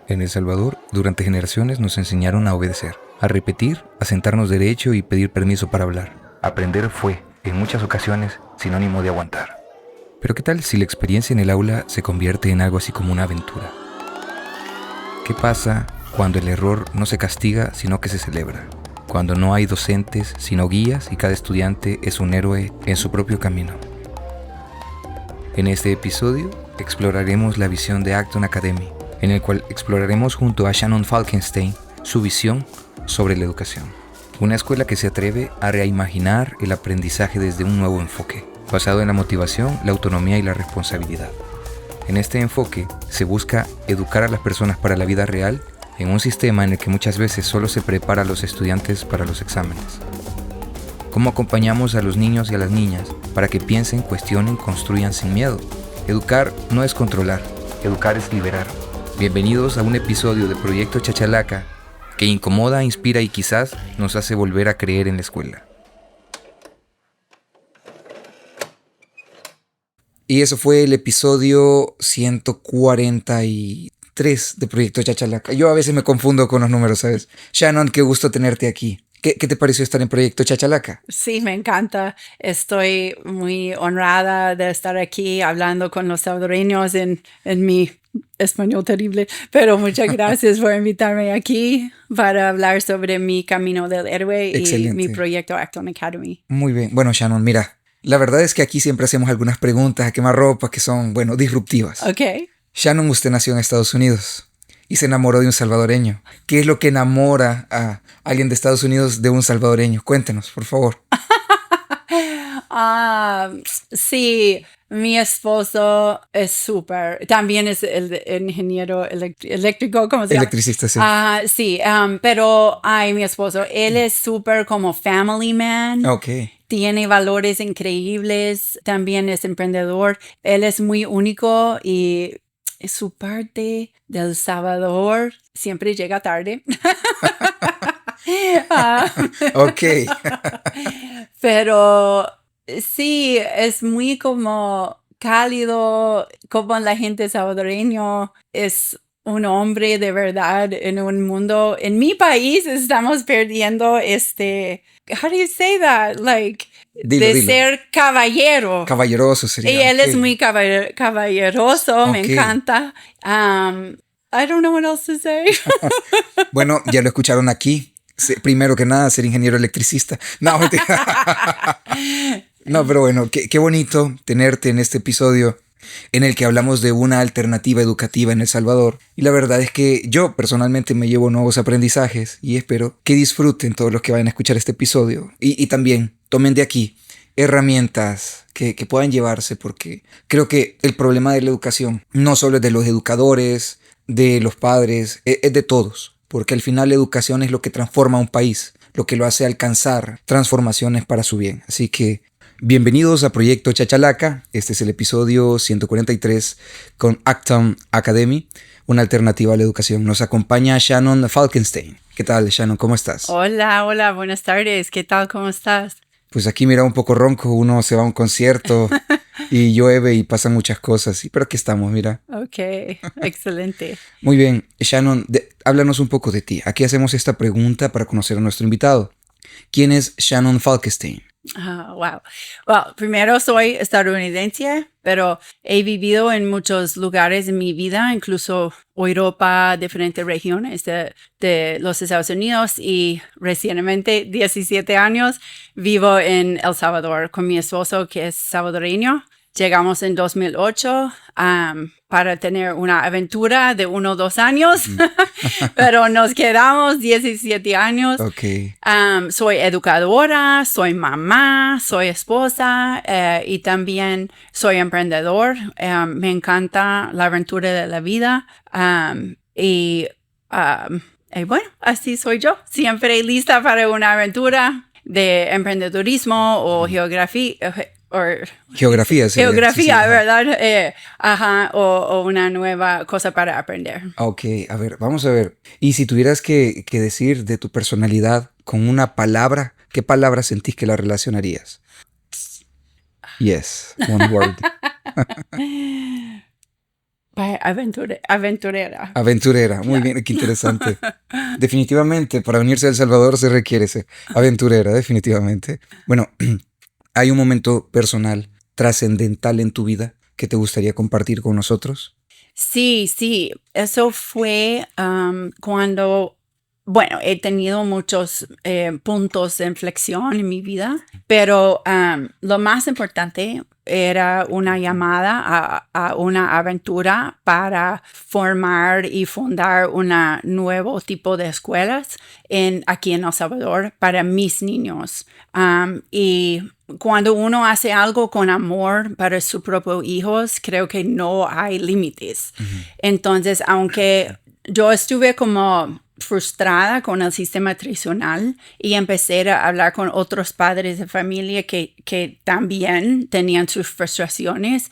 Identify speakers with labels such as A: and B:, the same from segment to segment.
A: En El Salvador, durante generaciones nos enseñaron a obedecer, a repetir, a sentarnos derecho y pedir permiso para hablar. Aprender fue, en muchas ocasiones, sinónimo de aguantar. Pero ¿qué tal si la experiencia en el aula se convierte en algo así como una aventura? ¿Qué pasa cuando el error no se castiga, sino que se celebra? Cuando no hay docentes, sino guías y cada estudiante es un héroe en su propio camino. En este episodio exploraremos la visión de Acton Academy, en el cual exploraremos junto a Shannon Falkenstein su visión sobre la educación. Una escuela que se atreve a reimaginar el aprendizaje desde un nuevo enfoque, basado en la motivación, la autonomía y la responsabilidad. En este enfoque se busca educar a las personas para la vida real en un sistema en el que muchas veces solo se prepara a los estudiantes para los exámenes. ¿Cómo acompañamos a los niños y a las niñas para que piensen, cuestionen, construyan sin miedo? Educar no es controlar, educar es liberar. Bienvenidos a un episodio de Proyecto Chachalaca que incomoda, inspira y quizás nos hace volver a creer en la escuela. Y eso fue el episodio 143 de Proyecto Chachalaca. Yo a veces me confundo con los números, ¿sabes? Shannon, qué gusto tenerte aquí. ¿Qué te pareció estar en Proyecto Chachalaca?
B: Sí, me encanta. Estoy muy honrada de estar aquí hablando con los salvadoreños en mi español terrible, pero muchas gracias por invitarme aquí para hablar sobre mi camino del héroe. Excelente. Y mi proyecto Acton Academy.
A: Muy bien. Bueno, Shannon, mira, la verdad es que aquí siempre hacemos algunas preguntas a quemarropa que son, disruptivas.
B: Ok.
A: Shannon, usted nació en Estados Unidos y se enamoró de un salvadoreño. ¿Qué es lo que enamora a alguien de Estados Unidos de un salvadoreño? Cuéntenos, por favor.
B: Sí, mi esposo es súper. También es el ingeniero eléctrico, ¿cómo se llama?
A: Electricista, sí.
B: Sí, pero mi esposo, él es súper como family man.
A: Ok.
B: Tiene valores increíbles. También es emprendedor. Él es muy único y su parte del Salvador siempre llega tarde.
A: Ok.
B: Pero sí, es muy como cálido, como la gente salvadoreño es un hombre de verdad en un mundo. En mi país estamos perdiendo how do you say that? Like, dilo. Ser caballero.
A: Caballeroso sería.
B: Y él es muy caballeroso, me encanta. I don't know what else to say.
A: Bueno, ya lo escucharon aquí. Primero que nada, ser ingeniero electricista. No, no, pero bueno, qué bonito tenerte en este episodio en el que hablamos de una alternativa educativa en El Salvador. Y la verdad es que yo personalmente me llevo nuevos aprendizajes y espero que disfruten todos los que vayan a escuchar este episodio. Y también tomen de aquí herramientas que puedan llevarse, porque creo que el problema de la educación no solo es de los educadores, de los padres, es de todos. Porque al final la educación es lo que transforma a un país, lo que lo hace alcanzar transformaciones para su bien. Así que bienvenidos a Proyecto Chachalaca. Este es el episodio 143 con Acton Academy, una alternativa a la educación. Nos acompaña Shannon Falkenstein. ¿Qué tal, Shannon? ¿Cómo estás?
B: Hola, buenas tardes. ¿Qué tal? ¿Cómo estás?
A: Pues aquí mira un poco ronco, uno se va a un concierto y llueve y pasan muchas cosas, pero aquí estamos, mira.
B: Ok, excelente.
A: Muy bien, Shannon, háblanos un poco de ti. Aquí hacemos esta pregunta para conocer a nuestro invitado. ¿Quién es Shannon Falkenstein?
B: Wow. Well, primero soy estadounidense, pero he vivido en muchos lugares en mi vida, incluso Europa, diferentes regiones de los Estados Unidos, y recientemente, 17 años, vivo en El Salvador con mi esposo, que es salvadoreño. Llegamos en 2008 para tener una aventura de 1 o 2 años, pero nos quedamos 17 años.
A: Okay.
B: Soy educadora, soy mamá, soy esposa y también soy emprendedor. Me encanta la aventura de la vida y bueno, así soy yo. Siempre lista para una aventura de emprendedurismo o geografía. Geografía, sí, ¿verdad? O una nueva cosa para aprender.
A: Ok, a ver, vamos a ver. Y si tuvieras que decir de tu personalidad con una palabra, ¿qué palabra sentís que la relacionarías? Yes, one word.
B: Aventurera.
A: Aventurera, muy bien, qué interesante. Definitivamente, para unirse a El Salvador se requiere ser aventurera, definitivamente. Bueno, ¿hay un momento personal, trascendental en tu vida que te gustaría compartir con nosotros?
B: Sí, eso fue cuando, bueno, he tenido muchos puntos de inflexión en mi vida, pero lo más importante era una llamada a una aventura para formar y fundar un nuevo tipo de escuelas aquí en El Salvador para mis niños. Y cuando uno hace algo con amor para sus propios hijos, creo que no hay límites. Entonces, aunque yo estuve como frustrada con el sistema tradicional y empecé a hablar con otros padres de familia que también tenían sus frustraciones,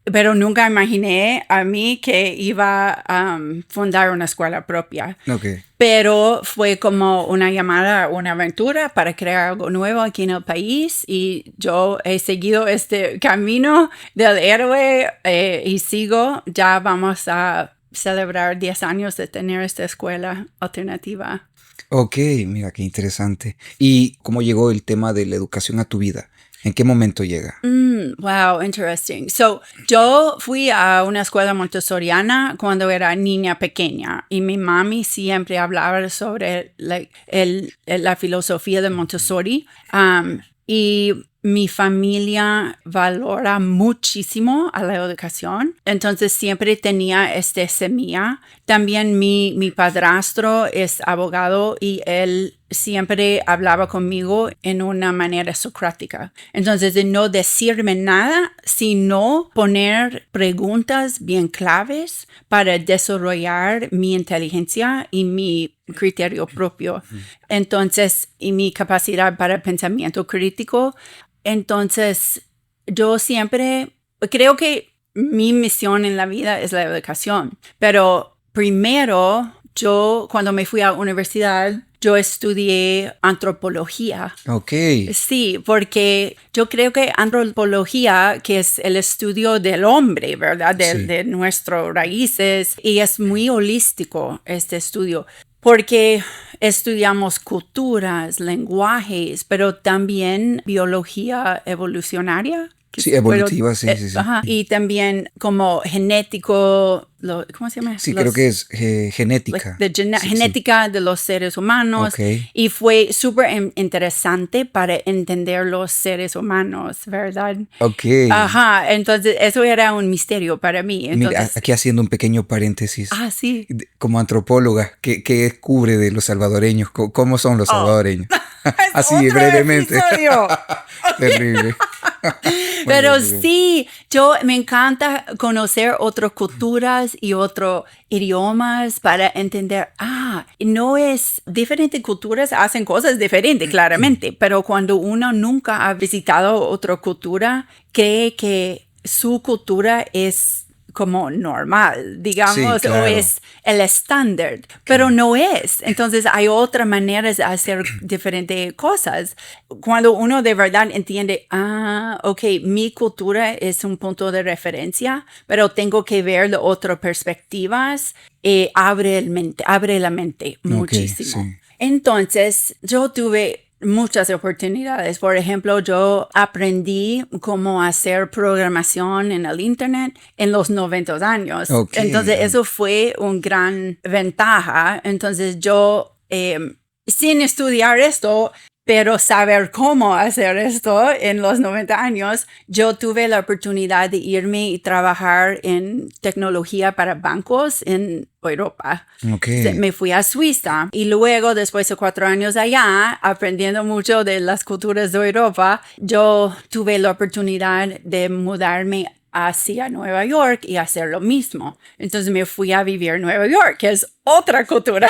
B: pero nunca imaginé a mí que iba a fundar una escuela propia.
A: Okay.
B: Pero fue como una llamada, una aventura para crear algo nuevo aquí en el país y yo he seguido este camino del héroe y sigo. Ya vamos a celebrar 10 años de tener esta escuela alternativa.
A: Ok, mira, qué interesante. ¿Y cómo llegó el tema de la educación a tu vida? ¿En qué momento llega?
B: Wow, interesting. So, yo fui a una escuela montessoriana cuando era niña pequeña y mi mami siempre hablaba sobre la filosofía de Montessori. Y mi familia valora muchísimo a la educación, entonces siempre tenía esta semilla. También mi padrastro es abogado y él siempre hablaba conmigo en una manera socrática. Entonces, de no decirme nada, sino poner preguntas bien claves para desarrollar mi inteligencia y mi criterio propio. Entonces, y mi capacidad para pensamiento crítico. Entonces, yo siempre creo que mi misión en la vida es la educación, pero primero, yo cuando me fui a la universidad, yo estudié antropología.
A: Ok.
B: Sí, porque yo creo que antropología, que es el estudio del hombre, ¿verdad? De nuestras raíces, y es muy holístico este estudio. Porque estudiamos culturas, lenguajes, pero también biología evolucionaria.
A: Sí, evolutiva, sí.
B: Ajá, y también como genético, ¿cómo se llama?
A: Sí, creo que es genética.
B: Genética de los seres humanos.
A: Okay.
B: Y fue súper interesante para entender los seres humanos, ¿verdad?
A: Ok.
B: Ajá, entonces eso era un misterio para mí. Entonces,
A: mira, aquí haciendo un pequeño paréntesis.
B: Sí.
A: Como antropóloga, ¿qué descubre de los salvadoreños? ¿Cómo son los salvadoreños? Así, brevemente. Terrible.
B: Pero sí, yo me encanta conocer otras culturas y otros idiomas para entender, no es, diferentes culturas hacen cosas diferentes, claramente, pero cuando uno nunca ha visitado otra cultura, cree que su cultura es como normal, digamos,
A: claro.
B: o es el estándar, pero no es. Entonces hay otras maneras de hacer diferentes cosas. Cuando uno de verdad entiende, ok, mi cultura es un punto de referencia, pero tengo que ver de otras perspectivas, abre la mente muchísimo.
A: Sí.
B: Entonces yo tuve muchas oportunidades. Por ejemplo, yo aprendí cómo hacer programación en el internet en los 90 años.
A: Okay.
B: Entonces, eso fue una gran ventaja. Entonces, yo, sin estudiar esto, pero saber cómo hacer esto en los 90 años, yo tuve la oportunidad de irme y trabajar en tecnología para bancos en Europa.
A: Okay.
B: Me fui a Suiza y luego, después de 4 años allá, aprendiendo mucho de las culturas de Europa, yo tuve la oportunidad de mudarme hacia Nueva York y hacer lo mismo. Entonces me fui a vivir en Nueva York, que es otra cultura.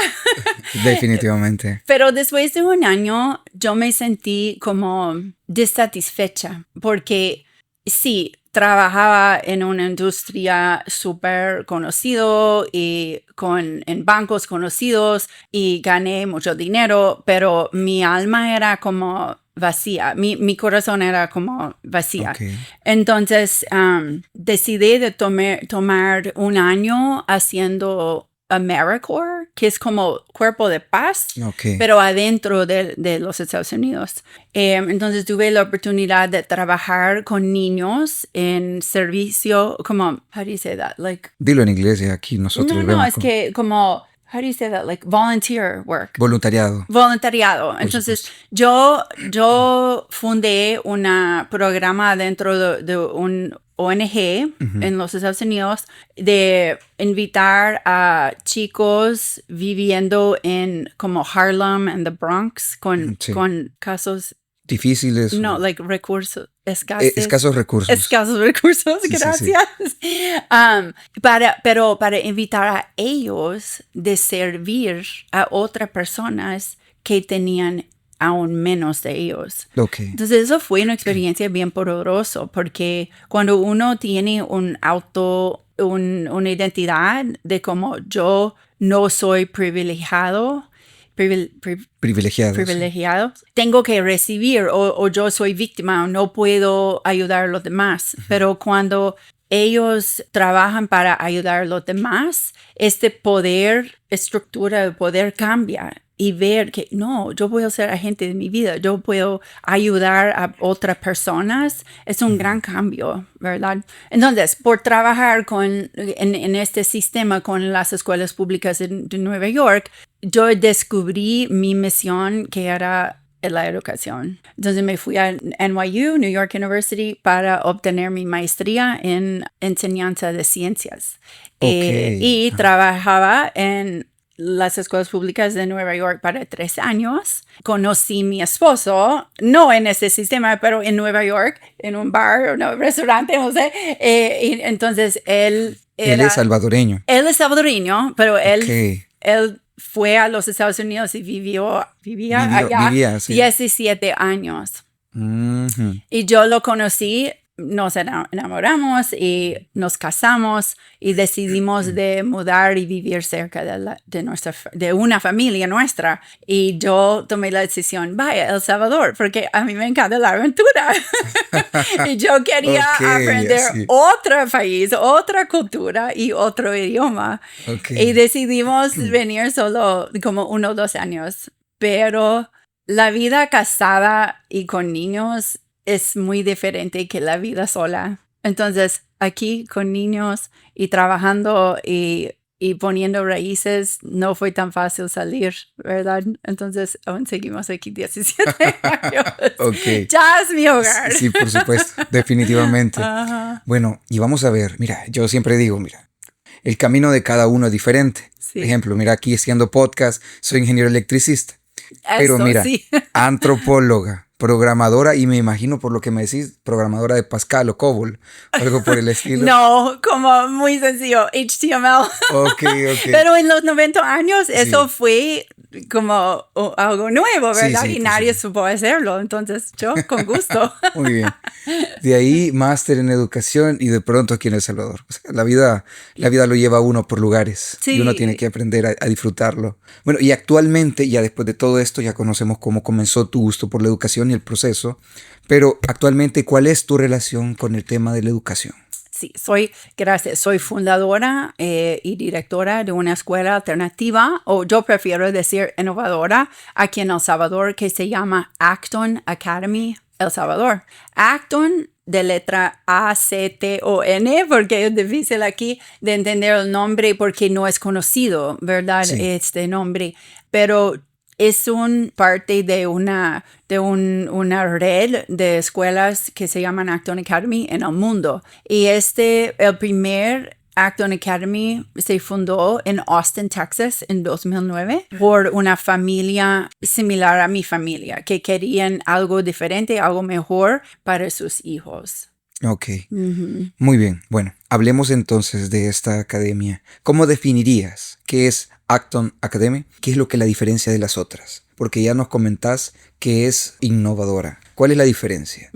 A: Definitivamente.
B: Pero después de un año yo me sentí como desatisfecha porque sí, trabajaba en una industria súper conocido y en bancos conocidos y gané mucho dinero, pero mi alma era como vacía. Mi corazón era como vacía.
A: Okay.
B: Entonces, decidí de tomar un año haciendo AmeriCorps, que es como cuerpo de paz,
A: Okay.
B: pero adentro de los Estados Unidos. Entonces tuve la oportunidad de trabajar con niños en servicio, como, how do you say that? Like,
A: Dilo en inglés y aquí nosotros
B: no, es que como, how do you say that? Like volunteer work.
A: Voluntariado.
B: Voluntariado. Entonces, yo fundé un programa dentro de un ONG en los Estados Unidos de invitar a chicos viviendo en como Harlem and the Bronx con casos
A: difíciles.
B: No, like recursos escasos.
A: Escasos recursos.
B: Escasos recursos,
A: sí,
B: gracias.
A: Sí.
B: Pero para invitar a ellos de servir a otras personas que tenían aún menos de ellos.
A: Okay.
B: Entonces eso fue una experiencia bien poderosa porque cuando uno tiene una identidad de como yo no soy privilegiado,
A: privilegiado.
B: Sí. Tengo que recibir o yo soy víctima o no puedo ayudar a los demás. Pero cuando ellos trabajan para ayudar a los demás, estructura de poder cambia y ver que no, yo puedo ser agente de mi vida, yo puedo ayudar a otras personas, es un gran cambio, ¿verdad? Entonces, por trabajar en este sistema con las escuelas públicas de Nueva York, yo descubrí mi misión que era la educación. Entonces me fui a NYU, New York University, para obtener mi maestría en enseñanza de ciencias.
A: Okay.
B: Y trabajaba en las escuelas públicas de Nueva York para 3 años. Conocí a mi esposo, no en ese sistema, pero en Nueva York, en un bar o un restaurante, no sé. Y entonces él
A: es salvadoreño.
B: Él es salvadoreño, pero él fue a los Estados Unidos y vivía allá sí. 17 años.
A: Uh-huh.
B: Y yo lo conocí, nos enamoramos y nos casamos y decidimos de mudar y vivir cerca de una familia nuestra. Y yo tomé la decisión, vaya, El Salvador, porque a mí me encanta la aventura. Y yo quería aprender otro país, otra cultura y otro idioma. Y decidimos venir solo como 1 o 2 años. Pero la vida casada y con niños es muy diferente que la vida sola. Entonces, aquí con niños y trabajando y poniendo raíces, no fue tan fácil salir, ¿verdad? Entonces, aún seguimos aquí 17 años.
A: Okay.
B: Ya es mi hogar.
A: Sí, por supuesto, definitivamente. Bueno, y vamos a ver, mira, yo siempre digo, mira, el camino de cada uno es diferente. Sí. Por ejemplo, mira, aquí haciendo podcast, soy ingeniero electricista. Pero mira, antropóloga, programadora, y me imagino por lo que me decís, programadora de Pascal o COBOL, algo por el estilo.
B: No, como muy sencillo, HTML.
A: Okay.
B: Pero en los 90 años eso fue como algo nuevo, ¿verdad? Y nadie supo hacerlo, entonces yo con gusto.
A: Muy bien. De ahí, máster en educación y de pronto aquí en El Salvador. O sea, la vida lo lleva a uno por lugares y uno tiene que aprender a disfrutarlo. Bueno, y actualmente, ya después de todo esto, ya conocemos cómo comenzó tu gusto por la educación y el proceso, pero actualmente, ¿cuál es tu relación con el tema de la educación?
B: Sí, soy fundadora y directora de una escuela alternativa, o yo prefiero decir innovadora, aquí en El Salvador, que se llama Acton Academy El Salvador. Acton, de letra A-C-T-O-N, porque es difícil aquí de entender el nombre porque no es conocido, ¿verdad? Sí. Este nombre, pero es parte de una red de escuelas que se llaman Acton Academy en el mundo. Y el primer Acton Academy se fundó en Austin, Texas, en 2009 por una familia similar a mi familia que querían algo diferente, algo mejor para sus hijos.
A: Ok, muy bien. Bueno, hablemos entonces de esta academia. ¿Cómo definirías qué es Acton Academy? ¿Qué es lo que la diferencia de las otras? Porque ya nos comentás que es innovadora. ¿Cuál es la diferencia?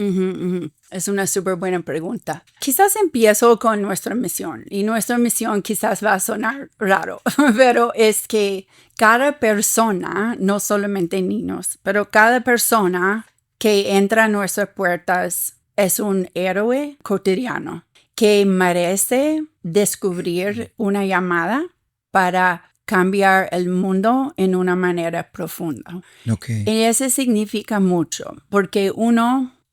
B: Es una súper buena pregunta. Quizás empiezo con nuestra misión. Y nuestra misión quizás va a sonar raro, pero es que cada persona, no solamente niños, pero cada persona que entra a nuestras puertas es un héroe cotidiano que merece descubrir una llamada para cambiar el mundo en una manera profunda.
A: Okay.
B: Y eso significa mucho, porque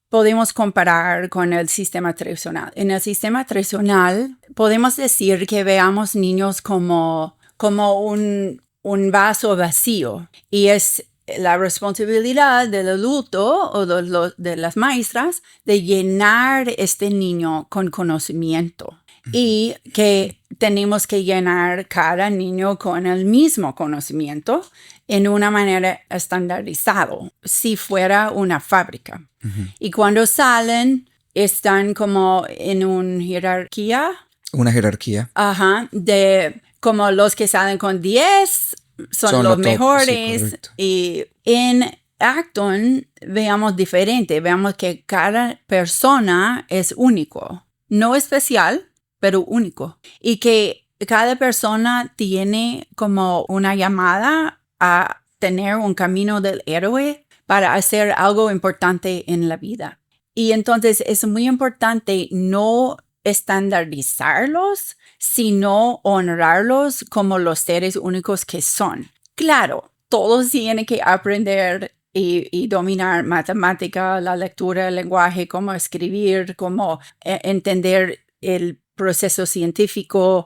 B: podemos comparar con el sistema tradicional. En el sistema tradicional podemos decir que veamos niños como un vaso vacío, y es la responsabilidad del adulto o de las maestras de llenar este niño con conocimiento. Y que tenemos que llenar cada niño con el mismo conocimiento en una manera estandarizada, si fuera una fábrica. Y cuando salen, están como en una jerarquía.
A: Una jerarquía.
B: Ajá, de como los que salen con 10 son los mejores. Sí, y en Acton veamos diferente, veamos que cada persona es único, no especial, pero único. Y que cada persona tiene como una llamada a tener un camino del héroe para hacer algo importante en la vida. Y entonces es muy importante no estandarizarlos, sino honrarlos como los seres únicos que son. Claro, todos tienen que aprender y dominar matemática, la lectura, el lenguaje, cómo escribir, cómo entender el proceso científico,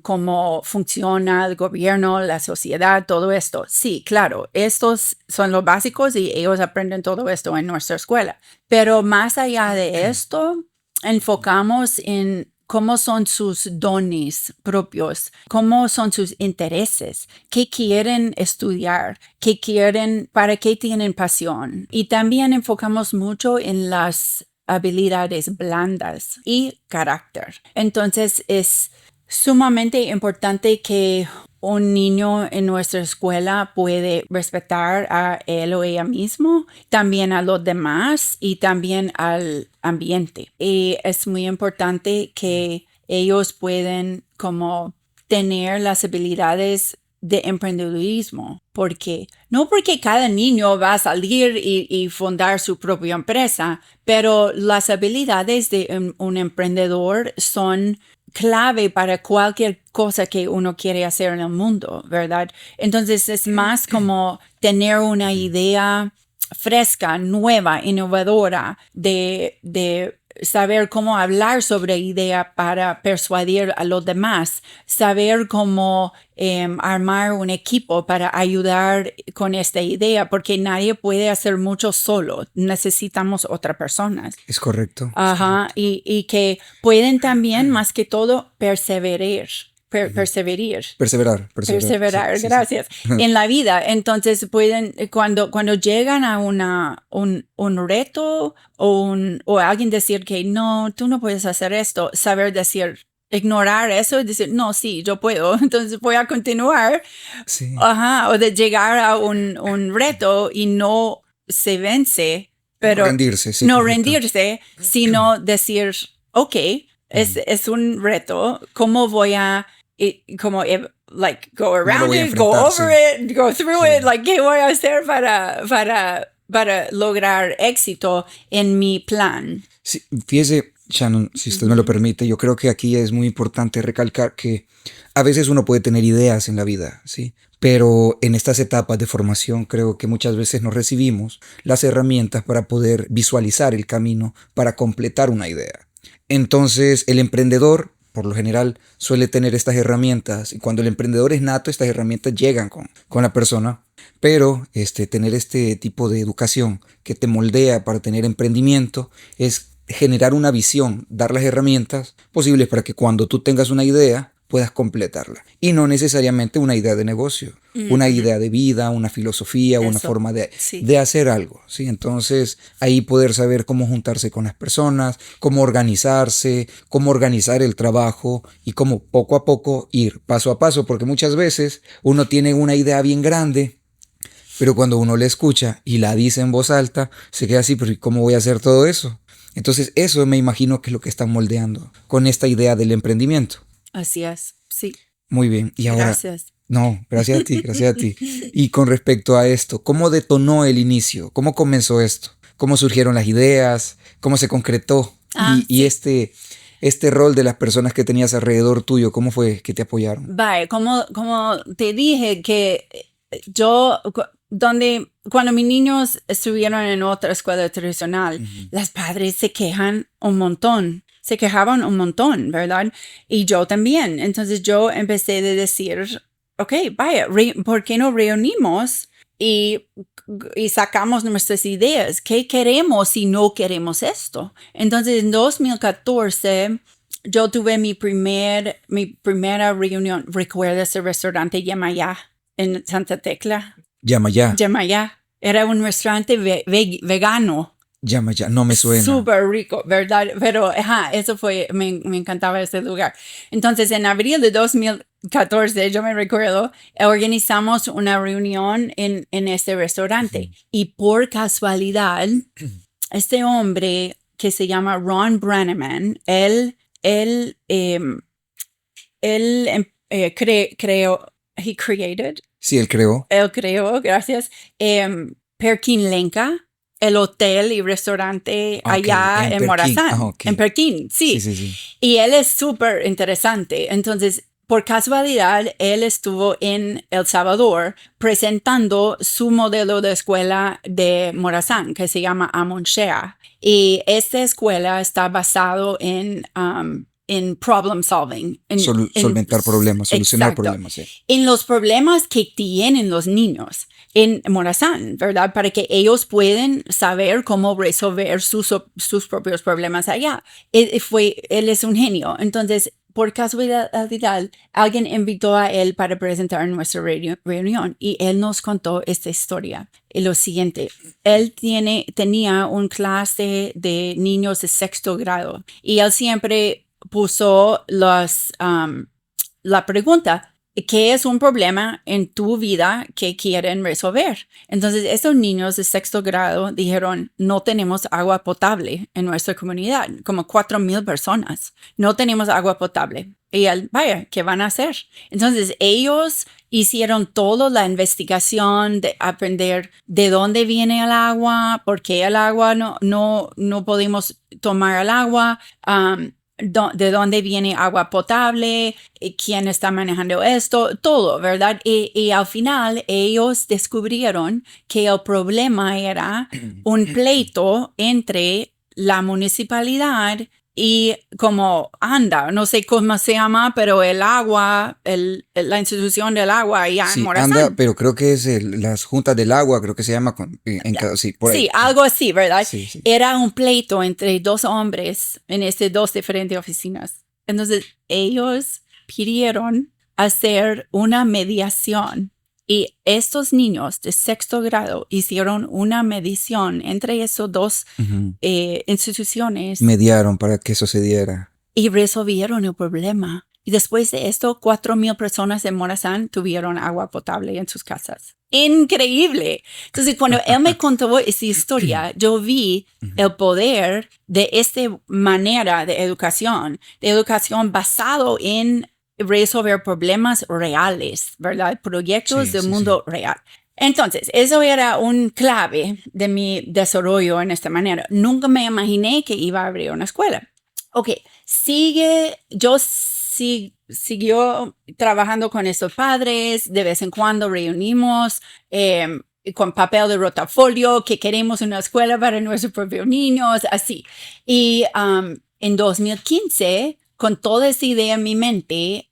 B: cómo funciona el gobierno, la sociedad, todo esto. Sí, claro, estos son los básicos y ellos aprenden todo esto en nuestra escuela. Pero más allá de esto, enfocamos en cómo son sus dones propios, cómo son sus intereses, qué quieren estudiar, para qué tienen pasión. Y también enfocamos mucho en las habilidades blandas y carácter. Entonces es sumamente importante que un niño en nuestra escuela puede respetar a él o ella mismo, también a los demás y también al ambiente. Y es muy importante que ellos pueden como tener las habilidades de emprendedurismo, no porque cada niño va a salir y fundar su propia empresa, pero las habilidades de un emprendedor son clave para cualquier cosa que uno quiere hacer en el mundo, ¿verdad? Entonces es más como tener una idea fresca, nueva, innovadora, de saber cómo hablar sobre idea para persuadir a los demás, saber cómo armar un equipo para ayudar con esta idea, porque nadie puede hacer mucho solo, necesitamos otras personas.
A: Es correcto.
B: Ajá, y que pueden también, más que todo, perseverar. Perseverar, sí, gracias. Sí. En la vida. Entonces pueden, cuando llegan a un reto o alguien decir que no, tú no puedes hacer esto, saber decir, ignorar eso y decir, no, sí, yo puedo, entonces voy a continuar. Sí. Ajá, o de llegar a un reto y no se vence, pero no rendirse, sino decir, ok, es un reto, ¿cómo voy a go around it, go over it, go through it, ¿qué voy a hacer para lograr éxito en mi plan?
A: Sí, fíjese, Shannon, si usted me lo permite, yo creo que aquí es muy importante recalcar que a veces uno puede tener ideas en la vida, ¿sí? Pero en estas etapas de formación creo que muchas veces no recibimos las herramientas para poder visualizar el camino para completar una idea. Entonces, el emprendedor, por lo general, suele tener estas herramientas, y cuando el emprendedor es nato, estas herramientas llegan con la persona, pero tener este tipo de educación que te moldea para tener emprendimiento es generar una visión, dar las herramientas posibles para que cuando tú tengas una idea puedas completarla, y no necesariamente una idea de negocio, una idea de vida, una filosofía, una forma de hacer algo, ¿sí? Entonces ahí poder saber cómo juntarse con las personas, cómo organizarse, cómo organizar el trabajo y cómo poco a poco ir paso a paso, porque muchas veces uno tiene una idea bien grande, pero cuando uno la escucha y la dice en voz alta, se queda así, pero ¿cómo voy a hacer todo eso? Entonces eso me imagino que es lo que están moldeando con esta idea del emprendimiento.
B: Así es, sí.
A: Muy bien. Y ahora,
B: gracias.
A: No, gracias a ti, gracias a ti. Y con respecto a esto, ¿cómo detonó el inicio? ¿Cómo comenzó esto?
C: cómo surgieron las ideas, cómo se concretó y este rol de las personas que tenías alrededor tuyo, ¿cómo fue que te apoyaron?
B: Vaya, como te dije que cuando mis niños estuvieron en otra escuela tradicional, las padres se quejaban un montón, ¿verdad? Y yo también. Entonces yo empecé a decir, ok, vaya, ¿por qué no reunimos y sacamos nuestras ideas? ¿Qué queremos si no queremos esto? Entonces en 2014 yo tuve mi primera reunión. ¿Recuerdas el restaurante Yemayá en Santa Tecla? Yemayá. Era un restaurante vegano.
C: Yemayá, no me suena.
B: Súper rico, ¿verdad? Pero eso fue, me encantaba ese lugar. Entonces, en abril de 2014, yo me recuerdo, organizamos una reunión en este restaurante. Y por casualidad, este hombre que se llama Ron Brannaman, él creó,
C: Sí, él creó.
B: Él creó, gracias. Perkin Lenca, el hotel y restaurante allá en Morazán. En Perkin, sí. Y él es súper interesante. Entonces, por casualidad, él estuvo en El Salvador presentando su modelo de escuela de Morazán, que se llama Amonshea. Y esta escuela está basado en problem solving.
C: Solventar problemas, solucionar problemas. Sí.
B: En los problemas que tienen los niños en Morazán, ¿verdad? Para que ellos puedan saber cómo resolver sus propios problemas allá. Él es un genio. Entonces, por casualidad, alguien invitó a él para presentar en nuestra reunión y él nos contó esta historia. Y lo siguiente, él tenía un clase de niños de 6º grado y él siempre puso la pregunta, ¿qué es un problema en tu vida que quieren resolver? Entonces, estos niños de 6º grado dijeron, no tenemos agua potable en nuestra comunidad, como 4,000 personas. No tenemos agua potable. Y él, vaya, ¿qué van a hacer? Entonces, ellos hicieron toda la investigación de aprender de dónde viene el agua, por qué el agua no podemos tomar el agua, de dónde viene agua potable, quién está manejando esto, todo, ¿verdad? Y al final ellos descubrieron que el problema era un pleito entre la municipalidad y como no sé cómo se llama, pero el agua, la institución del agua allá en Morazán.
C: ANDA, pero creo que es las juntas del agua, creo que se llama.
B: Sí, algo así, ¿verdad?
C: Sí.
B: Era un pleito entre 2 hombres en dos diferentes oficinas. Entonces, ellos pidieron hacer una mediación. Y estos niños de 6º grado hicieron una medición entre esos 2 instituciones.
C: Mediaron para que sucediera.
B: Y resolvieron el problema. Y después de esto, 4,000 personas en Morazán tuvieron agua potable en sus casas. Increíble. Entonces, cuando él me contó esa historia, yo vi el poder de esta manera de educación basado en resolver problemas reales, ¿verdad? Proyectos del mundo real. Entonces, eso era un clave de mi desarrollo en esta manera. Nunca me imaginé que iba a abrir una escuela. Ok, siguió trabajando con estos padres, de vez en cuando reunimos con papel de rotafolio, que queremos una escuela para nuestros propios niños, así. Y en 2015, con toda esa idea en mi mente,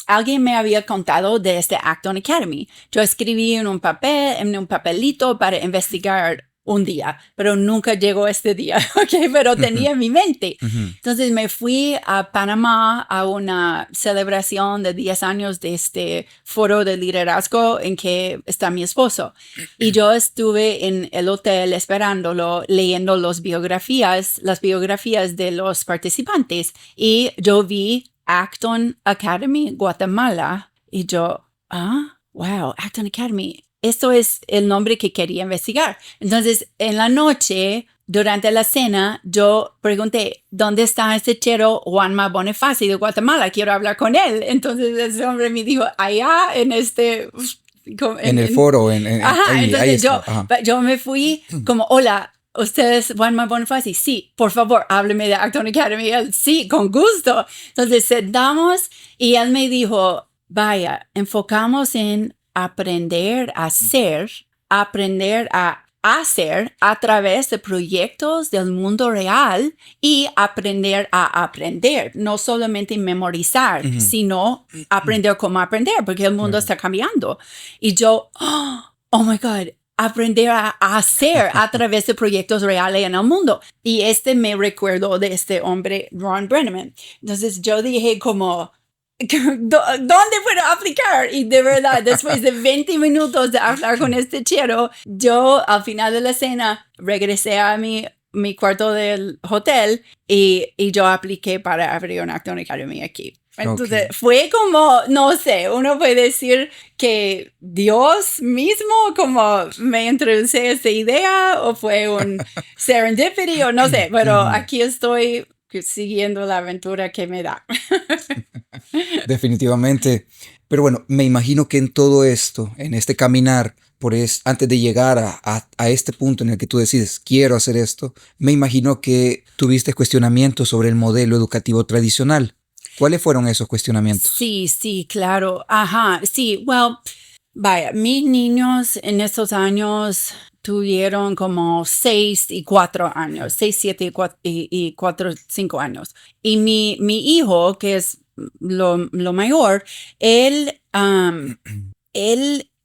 B: alguien me había contado de este Acton Academy. Yo escribí en un papelito para investigar un día, pero nunca llegó este día, ¿ok? Pero tenía en mi mente. Entonces me fui a Panamá a una celebración de 10 años de este foro de liderazgo en que está mi esposo. Y yo estuve en el hotel esperándolo, leyendo las biografías de los participantes. Y yo vi Acton Academy, Guatemala. Y yo, wow, Acton Academy. Esto es el nombre que quería investigar. Entonces, en la noche, durante la cena, yo pregunté, ¿dónde está este chero Juanma Bonifacio de Guatemala? Quiero hablar con él. Entonces, ese hombre me dijo, allá en
C: el foro. Entonces
B: yo me fui como, hola, ¿usted es Juan Bonifacio? Sí, por favor, hábleme de Acton Academy. Él, sí, con gusto. Entonces sentamos y él me dijo, vaya, enfocamos en aprender a ser, aprender a hacer a través de proyectos del mundo real y aprender a aprender, no solamente memorizar, sino aprender cómo aprender, porque el mundo está cambiando. Y yo, oh my God, aprender a hacer a través de proyectos reales en el mundo. Y me recuerdo de este hombre, Ron Brenneman. Entonces yo dije como, ¿dónde puedo aplicar? Y de verdad, después de 20 minutos de hablar con este chero, yo al final de la cena regresé a mi cuarto del hotel y yo apliqué para abrir una Acton Academy aquí. Entonces fue como, no sé, uno puede decir que Dios mismo como me introdujo esta idea o fue un serendipity o no sé, pero aquí estoy siguiendo la aventura que me da.
C: Definitivamente. Pero bueno, me imagino que en todo esto, en este caminar, antes de llegar a este punto en el que tú decides, quiero hacer esto, me imagino que tuviste cuestionamientos sobre el modelo educativo tradicional. ¿Cuáles fueron esos cuestionamientos?
B: Sí, claro. Ajá, sí, vaya, mis niños en estos años tuvieron como 6 y 4 años, 6, 7 y 4, 5 años. Y mi hijo, que es lo mayor, él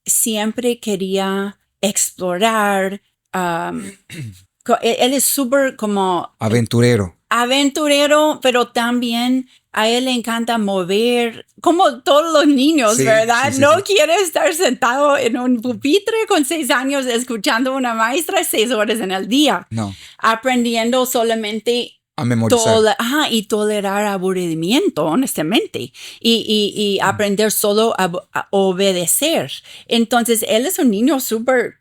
B: siempre quería explorar. Él es súper como aventurero, pero también a él le encanta mover, como todos los niños, ¿verdad? Sí, no quiere estar sentado en un pupitre con 6 años escuchando a una maestra 6 horas en el día.
C: No.
B: Aprendiendo solamente
C: a memorizar.
B: Y tolerar aburrimiento, honestamente. Y aprender solo a obedecer. Entonces, él es un niño súper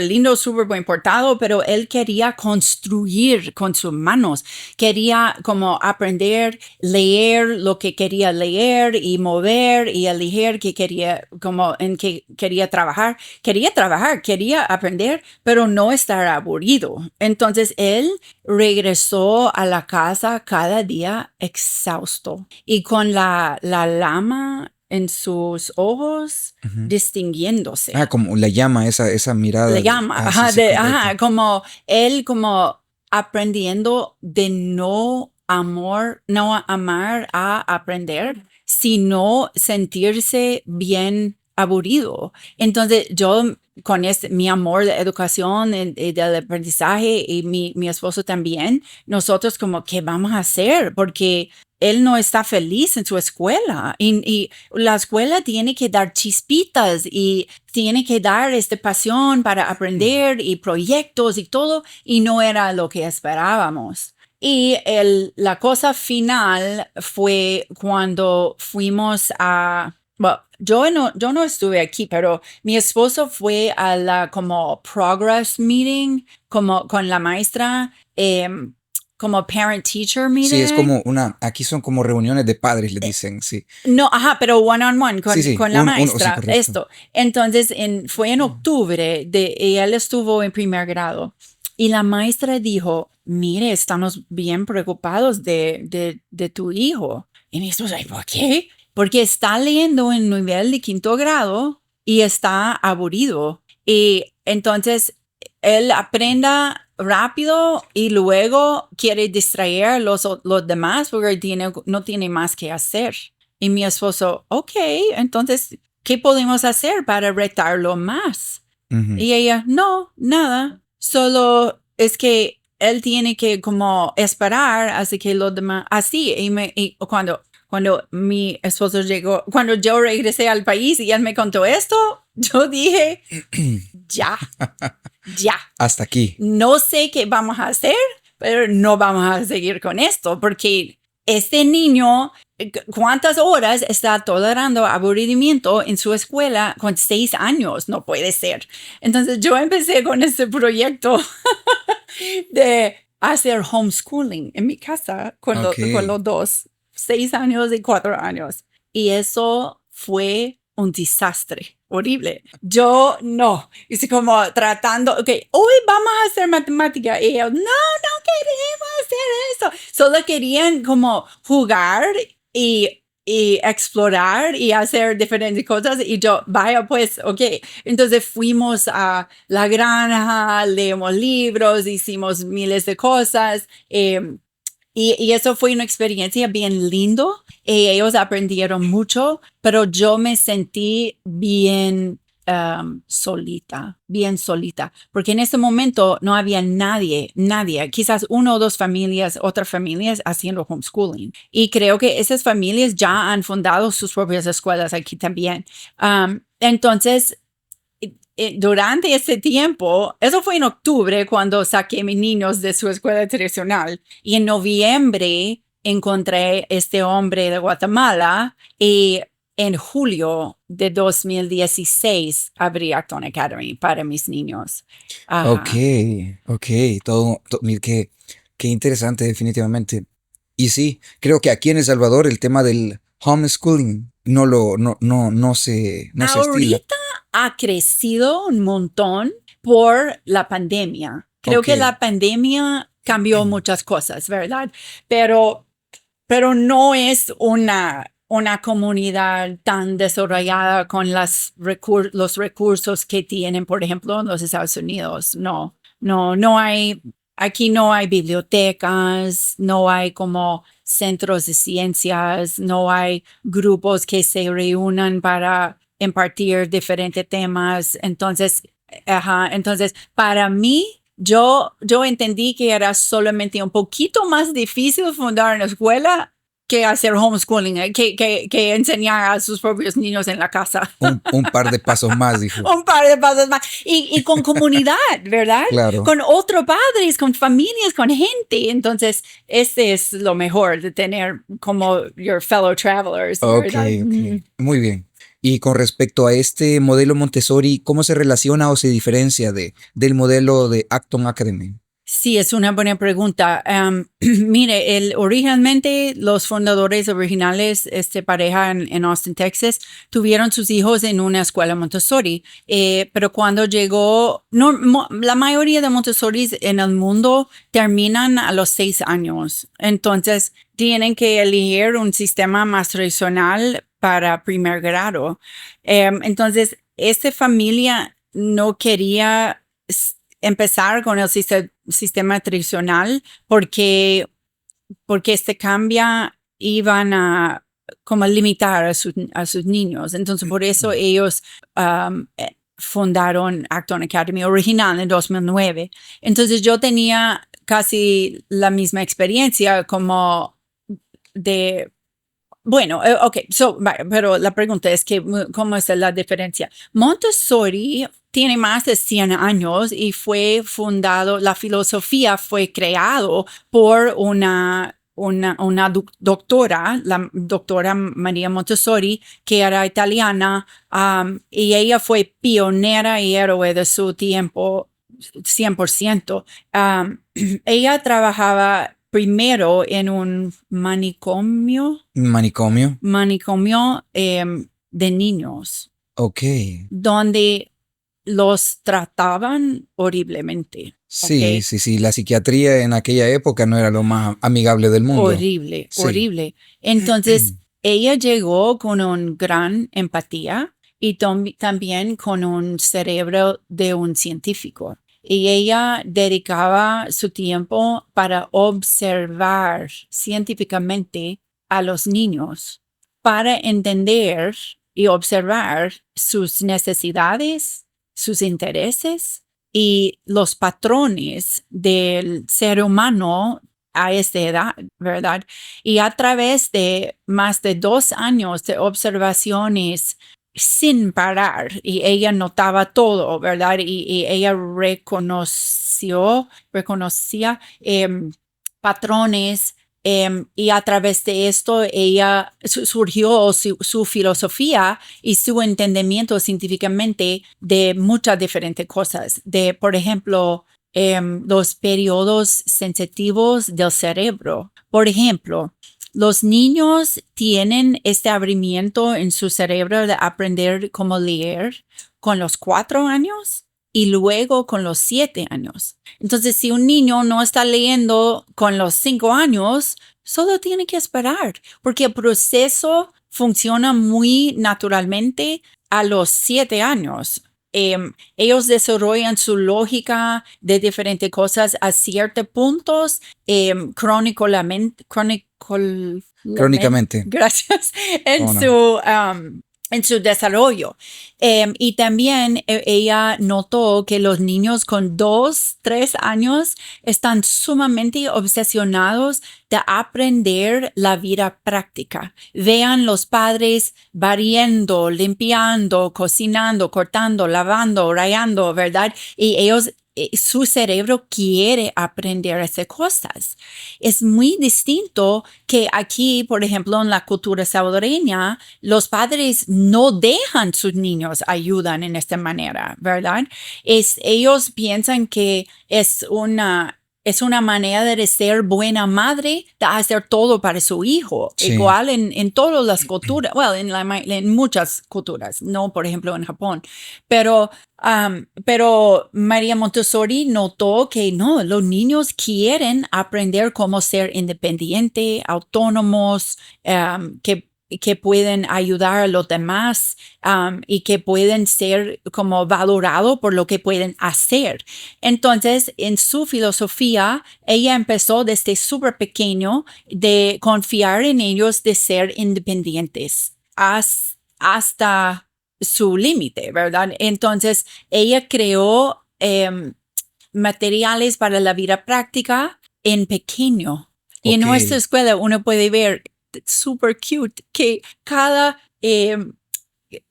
B: lindo, súper buen portado, pero él quería construir con sus manos. Quería como aprender, leer lo que quería leer y mover y elegir que quería, como en que quería trabajar. Quería aprender, pero no estar aburrido. Entonces, él regresó a la casa cada día exhausto y con la lama en sus ojos distinguiéndose.
C: Como la llama, esa mirada.
B: La llama, como él como aprendiendo de no amar a aprender, sino sentirse bien aburrido. Entonces yo con mi amor de educación y del aprendizaje y mi esposo también, nosotros como, ¿qué vamos a hacer? Porque él no está feliz en su escuela y la escuela tiene que dar chispitas y tiene que dar pasión para aprender y proyectos y todo, y no era lo que esperábamos. Y la cosa final fue cuando fuimos a... Bueno, yo no estuve aquí, pero mi esposo fue a la como progress meeting, como con la maestra, como parent-teacher meeting.
C: Sí, es como aquí son como reuniones de padres, le dicen, sí.
B: No, pero one-on-one con la maestra,
C: sí,
B: esto. Entonces, fue en octubre y él estuvo en primer grado. Y la maestra dijo, mire, estamos bien preocupados de tu hijo. Y mi esposo, ¿por qué? Porque está leyendo en nivel de 5º grado y está aburrido. Y entonces él aprenda rápido y luego quiere distraer a los demás porque no tiene más que hacer. Y mi esposo, ok, entonces, ¿qué podemos hacer para retarlo más? Y ella, no, nada. Solo es que él tiene que como esperar hasta que los demás, así. Y cuando mi esposo llegó, cuando yo regresé al país y él me contó esto, yo dije, ya.
C: Hasta aquí.
B: No sé qué vamos a hacer, pero no vamos a seguir con esto, porque este niño, ¿cuántas horas está tolerando aburrimiento en su escuela con 6 años? No puede ser. Entonces yo empecé con este proyecto de hacer homeschooling en mi casa con los dos. 6 años y 4 años. Y eso fue un desastre. horrible. Yo no. Es como tratando, ok, hoy vamos a hacer matemática. Y ellos, no queremos hacer eso. Solo querían como jugar y explorar y hacer diferentes cosas. Y yo, vaya pues, ok. Entonces fuimos a la granja, leemos libros, hicimos miles de cosas. Y eso fue una experiencia bien lindo. Ellos aprendieron mucho, pero yo me sentí bien bien solita, porque en ese momento no había nadie, quizás una o dos familias, otras familias haciendo homeschooling. Y creo que esas familias ya han fundado sus propias escuelas aquí también. Entonces, durante ese tiempo, eso fue en octubre cuando saqué a mis niños de su escuela tradicional, y en noviembre encontré este hombre de Guatemala, y en julio de 2016 abrí Acton Academy para mis niños.
C: Ok, ok, mira, qué interesante definitivamente. Y sí, creo que aquí en El Salvador el tema del homeschooling no se estila.
B: Ahorita ha crecido un montón por la pandemia. Creo que
C: Ok.
B: la pandemia cambió muchas cosas, ¿verdad? Pero no es una comunidad tan desarrollada con los recursos que tienen, por ejemplo, en los Estados Unidos. No hay, aquí no hay bibliotecas, no hay como centros de ciencias, no hay grupos que se reúnan para impartir diferentes temas. Entonces, para mí, yo entendí que era solamente un poquito más difícil fundar una escuela que hacer homeschooling, que enseñar a sus propios niños en la casa.
C: Un par de pasos más, dijo.
B: Un par de pasos más. Y con comunidad, ¿verdad?
C: Claro.
B: Con otros padres, con familias, con gente. Entonces, este es lo mejor de tener como your fellow travelers,
C: Ok,
B: ¿verdad?
C: ok. Muy bien. Y con respecto a este modelo Montessori, ¿cómo se relaciona o se diferencia del modelo de Acton Academy?
B: Sí, es una buena pregunta. Mire, originalmente los fundadores originales, pareja en Austin, Texas, tuvieron sus hijos en una escuela Montessori, pero cuando llegó, la mayoría de Montessoris en el mundo terminan a los 6 años. Entonces, tienen que elegir un sistema más tradicional para primer grado. Entonces, esta familia no quería empezar con el sistema tradicional porque cambia iban a como limitar a sus niños. Entonces, por eso ellos fundaron Acton Academy original en 2009. Entonces, yo tenía casi la misma experiencia como de... Bueno, ok, pero la pregunta es que, ¿cómo es la diferencia? Montessori tiene más de 100 años y fue fundado, la filosofía fue creado por una doctora, la doctora María Montessori, que era italiana, y ella fue pionera y héroe de su tiempo, 100%. Ella trabajaba primero en un manicomio de niños,
C: Ok.
B: donde los trataban horriblemente.
C: Sí,
B: ¿Ok?
C: sí. La psiquiatría en aquella época no era lo más amigable del mundo.
B: Horrible,
C: Sí.
B: horrible. Entonces, ella llegó con una gran empatía y también con un cerebro de un científico. Y ella dedicaba su tiempo para observar científicamente a los niños, para entender y observar sus necesidades, sus intereses y los patrones del ser humano a esta edad, ¿verdad? Y a través de más de 2 años de observaciones sin parar, y ella notaba todo, ¿verdad? Y ella reconocía patrones, y a través de esto ella surgió su filosofía y su entendimiento científicamente de muchas diferentes cosas, por ejemplo, los periodos sensitivos del cerebro. Por ejemplo, los niños tienen este abrimiento en su cerebro de aprender cómo leer con los 4 años y luego con los 7 años. Entonces, si un niño no está leyendo con los 5 años, solo tiene que esperar, porque el proceso funciona muy naturalmente a los 7 años. Ellos desarrollan su lógica de diferentes cosas a ciertos puntos
C: Crónicamente.
B: Gracias.
C: Oh,
B: En su desarrollo. Y también ella notó que los niños con 2, 3 años están sumamente obsesionados de aprender la vida práctica. Vean los padres barriendo, limpiando, cocinando, cortando, lavando, rayando, ¿verdad? Y ellos su cerebro quiere aprender esas cosas. Es muy distinto que aquí, por ejemplo, en la cultura salvadoreña, los padres no dejan sus niños ayudan en esta manera, ¿verdad? Ellos piensan que es una manera de ser buena madre, de hacer todo para su hijo.
C: Sí.
B: Igual en todas las culturas, en muchas culturas, no por ejemplo en Japón. Pero María Montessori notó que no, los niños quieren aprender cómo ser independientes, autónomos, que pueden ayudar a los demás y que pueden ser como valorados por lo que pueden hacer. Entonces, en su filosofía, ella empezó desde súper pequeño de confiar en ellos de ser independientes hasta su límite, ¿verdad? Entonces, ella creó materiales para la vida práctica en pequeño. Y en nuestra escuela uno puede ver super cute que cada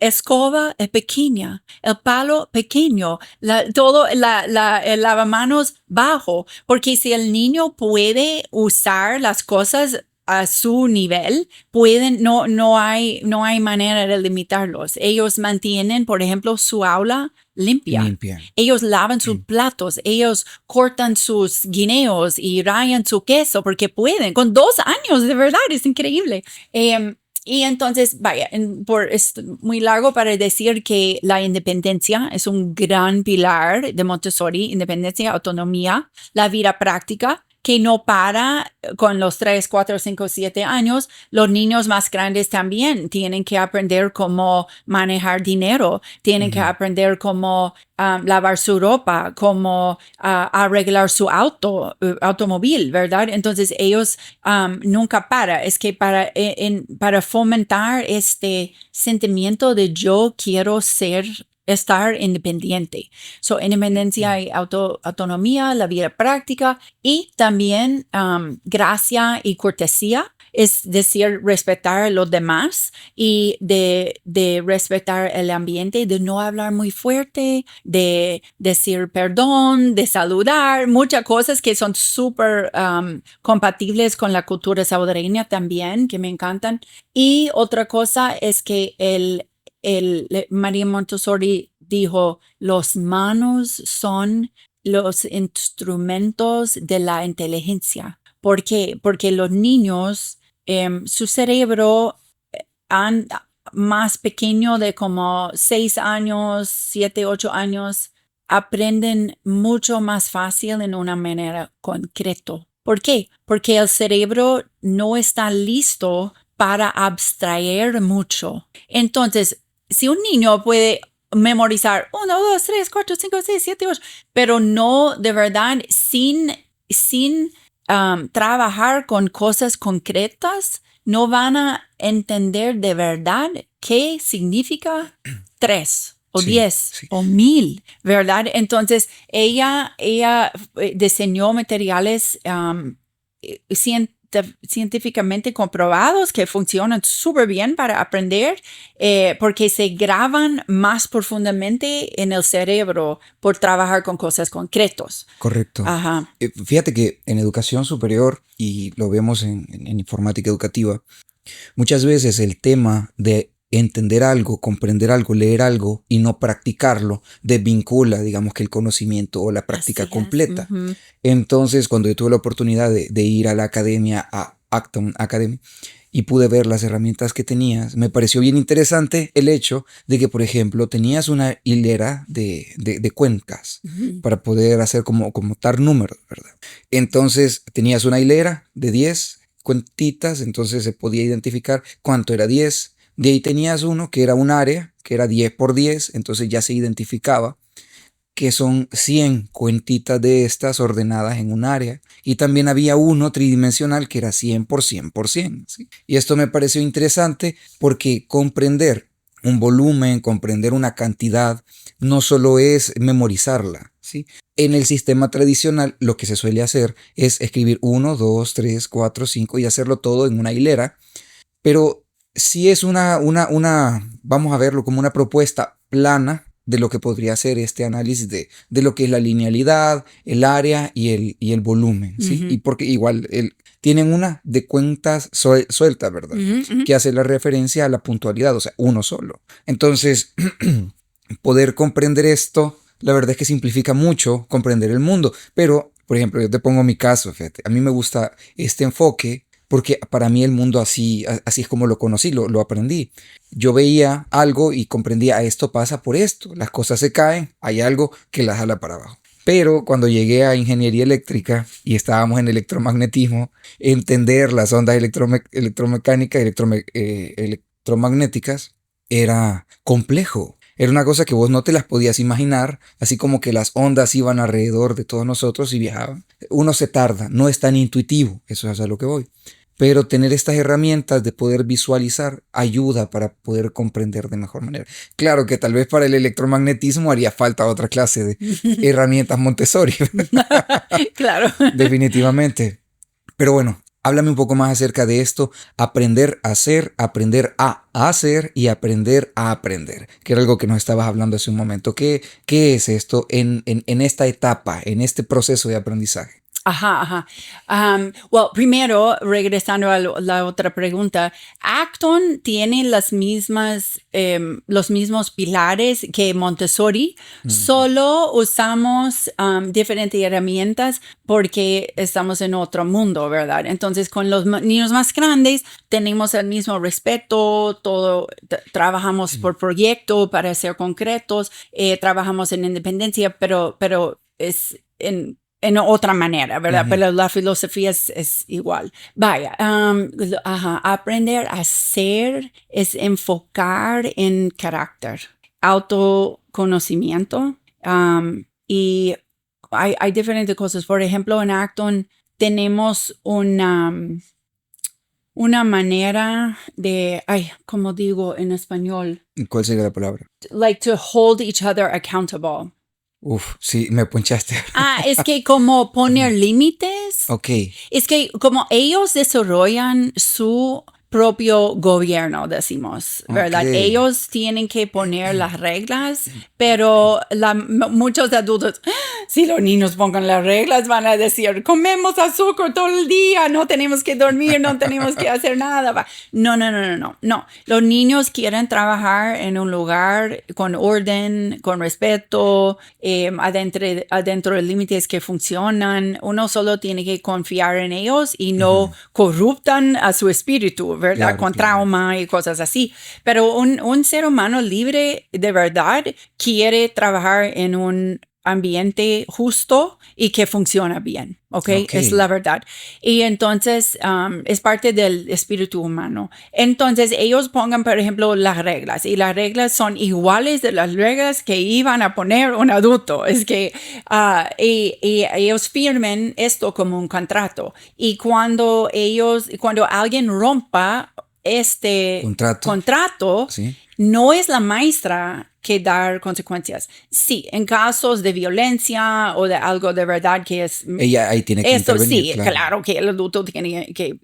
B: escoba es pequeña, el palo pequeño, el lavamanos bajo, porque si el niño puede usar las cosas a su nivel, no hay manera de limitarlos. Ellos mantienen, por ejemplo, su aula limpia. Ellos lavan sus platos, ellos cortan sus guineos y rayan su queso porque pueden. Con 2 años, de verdad, es increíble. Y entonces, es muy largo para decir que la independencia es un gran pilar de Montessori, independencia, autonomía, la vida práctica, que no para con los 3, 4, 5, 7 años. Los niños más grandes también tienen que aprender cómo manejar dinero, tienen que aprender cómo lavar su ropa, cómo arreglar su automóvil, ¿verdad? Entonces ellos nunca paran. Es que para fomentar este sentimiento de yo quiero estar independiente. Independencia y autonomía, la vida práctica y también gracia y cortesía, es decir, respetar a los demás y de respetar el ambiente, de no hablar muy fuerte, de decir perdón, de saludar, muchas cosas que son súper compatibles con la cultura salvadoreña también, que me encantan. Y otra cosa es que María Montessori dijo, los manos son los instrumentos de la inteligencia. ¿Por qué? Porque los niños, su cerebro más pequeño de como 6 años, 7, 8 años, aprenden mucho más fácil en una manera concreta. ¿Por qué? Porque el cerebro no está listo para abstraer mucho. Entonces, si un niño puede memorizar 1, 2, 3, 4, 5, 6, 7, 8, pero no de verdad sin trabajar con cosas concretas, no van a entender de verdad qué significa 3 o 10 o 1000, ¿verdad? Entonces, ella diseñó materiales científicamente comprobados que funcionan súper bien para aprender porque se graban más profundamente en el cerebro por trabajar con cosas concretas.
C: Correcto.
B: Ajá.
C: Fíjate que en educación superior, y lo vemos en informática educativa, muchas veces el tema de entender algo, comprender algo, leer algo y no practicarlo desvincula, digamos, que el conocimiento o la práctica completa. Entonces, cuando yo tuve la oportunidad de ir a la academia a Acton Academy y pude ver las herramientas que tenías. Me pareció bien interesante el hecho de que, por ejemplo, tenías una hilera de cuencas para poder hacer como dar números, ¿verdad? Entonces tenías una hilera de 10 cuentitas, entonces se podía identificar cuánto era 10. De ahí tenías uno que era un área, que era 10 por 10, entonces ya se identificaba que son 100 cuentitas de estas ordenadas en un área. Y también había uno tridimensional que era 100 por 100 por 100. ¿Sí? Y esto me pareció interesante porque comprender un volumen, comprender una cantidad, no solo es memorizarla. ¿Sí? En el sistema tradicional lo que se suele hacer es escribir 1, 2, 3, 4, 5 y hacerlo todo en una hilera. Pero si es vamos a verlo como una propuesta plana de lo que podría ser este análisis de lo que es la linealidad, el área y el volumen, ¿sí? Y porque igual tienen una de cuentas sueltas, ¿verdad? Que hace la referencia a la puntualidad, o sea, uno solo. Entonces, poder comprender esto, la verdad es que simplifica mucho comprender el mundo. Pero, por ejemplo, yo te pongo mi caso, fíjate, a mí me gusta este enfoque porque para mí el mundo así es como lo conocí, lo aprendí. Yo veía algo y comprendía, esto pasa por esto, las cosas se caen, hay algo que las jala para abajo. Pero cuando llegué a ingeniería eléctrica y estábamos en electromagnetismo, entender las ondas electromecánicas y electromagnéticas era complejo. Era una cosa que vos no te las podías imaginar, así como que las ondas iban alrededor de todos nosotros y viajaban. Uno se tarda, no es tan intuitivo, eso es a lo que voy. Pero tener estas herramientas de poder visualizar ayuda para poder comprender de mejor manera. Claro que tal vez para el electromagnetismo haría falta otra clase de herramientas Montessori.
B: Claro.
C: Definitivamente. Pero bueno, háblame un poco más acerca de esto. Aprender a hacer, aprender a hacer y aprender a aprender. Que era algo que nos estabas hablando hace un momento. ¿Qué es esto en esta etapa, en este proceso de aprendizaje?
B: Ajá. Well, primero, regresando a la otra pregunta, Acton tiene los mismos pilares que Montessori, solo usamos diferentes herramientas porque estamos en otro mundo, ¿verdad? Entonces, con los niños más grandes tenemos el mismo respeto, trabajamos por proyecto para ser concretos, trabajamos en independencia, pero es en otra manera, ¿verdad? Pero la filosofía es igual. Vaya, aprender a ser es enfocar en carácter, autoconocimiento, y hay diferentes cosas. Por ejemplo, en Acton tenemos una manera de, ¿cómo digo en español?
C: ¿Cuál sería la palabra?
B: Like to hold each other accountable.
C: Uf, sí, me ponchaste.
B: Es que como poner límites.
C: Ok.
B: Es que como ellos desarrollan su propio gobierno, decimos, ¿verdad?
C: Ok.
B: Ellos tienen que poner las reglas, pero muchos adultos, si los niños pongan las reglas, van a decir, comemos azúcar todo el día, no tenemos que dormir, no tenemos que hacer nada. No. Los niños quieren trabajar en un lugar con orden, con respeto, adentro de límites que funcionan. Uno solo tiene que confiar en ellos y no corruptan a su espíritu, ¿verdad?
C: Claro,
B: Con trauma y cosas así. Pero un ser humano libre de verdad quiere trabajar en un ambiente justo y que funciona bien, ¿ok? Es la verdad. Y entonces es parte del espíritu humano. Entonces ellos pongan, por ejemplo, las reglas, y las reglas son iguales de las reglas que iban a poner un adulto. Es que y ellos firmen esto como un contrato. Y cuando alguien rompa este contrato,
C: ¿sí?
B: No es la maestra que dar consecuencias. Sí, en casos de violencia o de algo de verdad que es...
C: Ella ahí tiene que intervenir.
B: Sí, claro que el adulto tiene que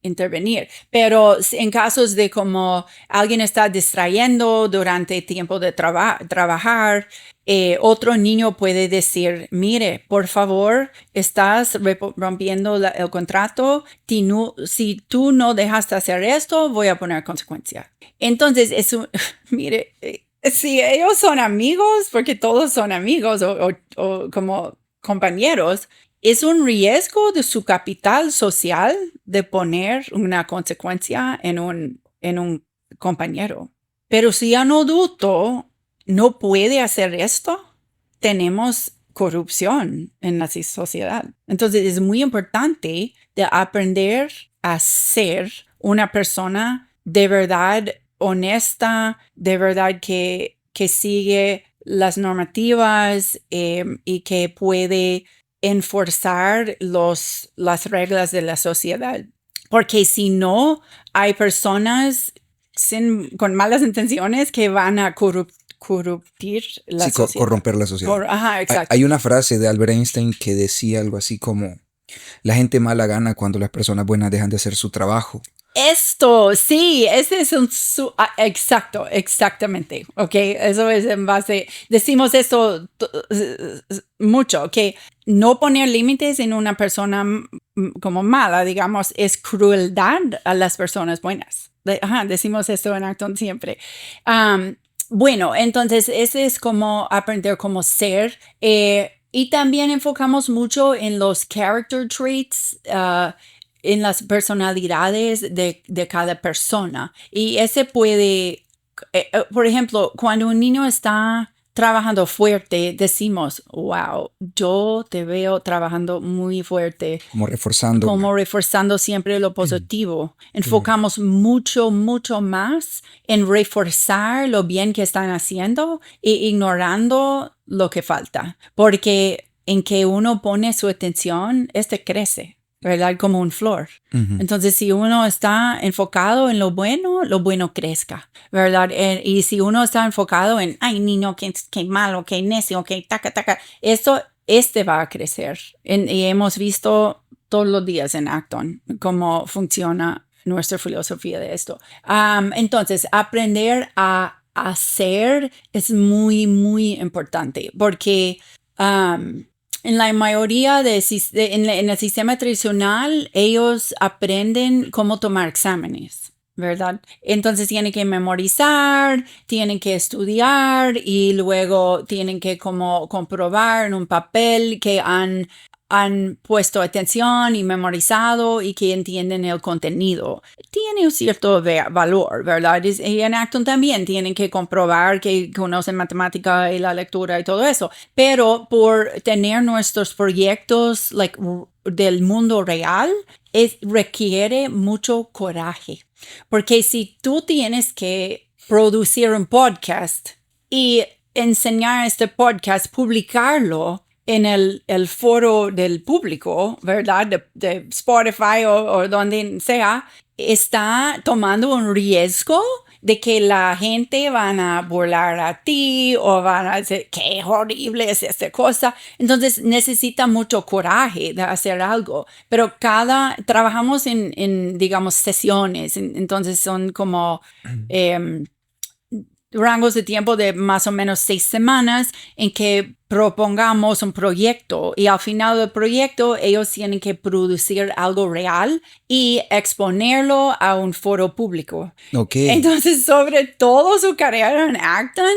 B: intervenir. Pero en casos de como alguien está distrayendo durante el tiempo de trabajar, otro niño puede decir, mire, por favor, estás rompiendo el contrato. Si tú no dejaste hacer esto, voy a poner consecuencia. Entonces, mire, si ellos son amigos, porque todos son amigos o como compañeros, es un riesgo de su capital social de poner una consecuencia en un compañero. Pero si un adulto no puede hacer esto, tenemos corrupción en la sociedad. Entonces es muy importante de aprender a ser una persona de verdad honesta, de verdad que sigue las normativas y que puede enforzar las reglas de la sociedad. Porque si no, hay personas con malas intenciones que van a corruptir la sociedad.
C: Corromper la sociedad.
B: Ajá, exacto.
C: Hay una frase de Albert Einstein que decía algo así como, la gente mala gana cuando las personas buenas dejan de hacer su trabajo.
B: Esto, sí, ese es exactamente, ¿ok? Eso es en base, decimos esto mucho, que no poner límites en una persona como mala, digamos, es crueldad a las personas buenas. Decimos esto en Acton siempre. Bueno, entonces ese es como aprender cómo ser. Y también enfocamos mucho en los character traits, en las personalidades de cada persona. Y ese puede, por ejemplo, cuando un niño está trabajando fuerte, decimos, wow, yo te veo trabajando muy fuerte.
C: Como reforzando
B: Siempre lo positivo. Enfocamos mucho más en reforzar lo bien que están haciendo e ignorando lo que falta. Porque en que uno pone su atención, crece, ¿verdad? Como un flor. Uh-huh. Entonces, si uno está enfocado en lo bueno crezca, ¿verdad? Y si uno está enfocado en, ay, niño, qué malo, qué necio, qué taca, esto va a crecer. Y hemos visto todos los días en Acton cómo funciona nuestra filosofía de esto. Entonces, aprender a hacer es muy, muy importante porque en la mayoría en el sistema tradicional, ellos aprenden cómo tomar exámenes, ¿verdad? Entonces tienen que memorizar, tienen que estudiar y luego tienen que como comprobar en un papel que han puesto atención y memorizado y que entienden el contenido. Tiene un cierto valor, ¿verdad? Y en Acton también tienen que comprobar que conocen matemática y la lectura y todo eso. Pero por tener nuestros proyectos del mundo real, requiere mucho coraje. Porque si tú tienes que producir un podcast y enseñar este podcast, publicarlo en el foro del público, ¿verdad? De Spotify o donde sea, está tomando un riesgo de que la gente van a burlar a ti o van a decir, qué horrible es esta cosa. Entonces necesita mucho coraje de hacer algo. Pero trabajamos en digamos, sesiones. Entonces son como rangos de tiempo de más o menos 6 semanas en que propongamos un proyecto y al final del proyecto ellos tienen que producir algo real y exponerlo a un foro público.
C: Okay.
B: Entonces, sobre todo su carrera en Acton,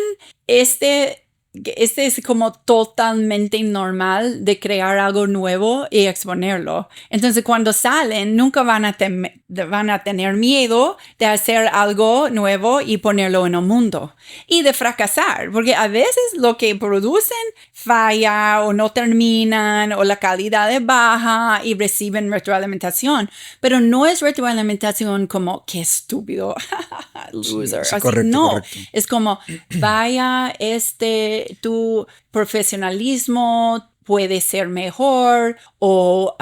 B: este es como totalmente normal de crear algo nuevo y exponerlo. Entonces, cuando salen, nunca van a tener miedo de hacer algo nuevo y ponerlo en el mundo. Y de fracasar, porque a veces lo que producen falla o no terminan o la calidad es baja y reciben retroalimentación. Pero no es retroalimentación como, qué estúpido, loser.
C: Sí, correcto,
B: no,
C: correcto.
B: Es como, vaya, tu profesionalismo puede ser mejor o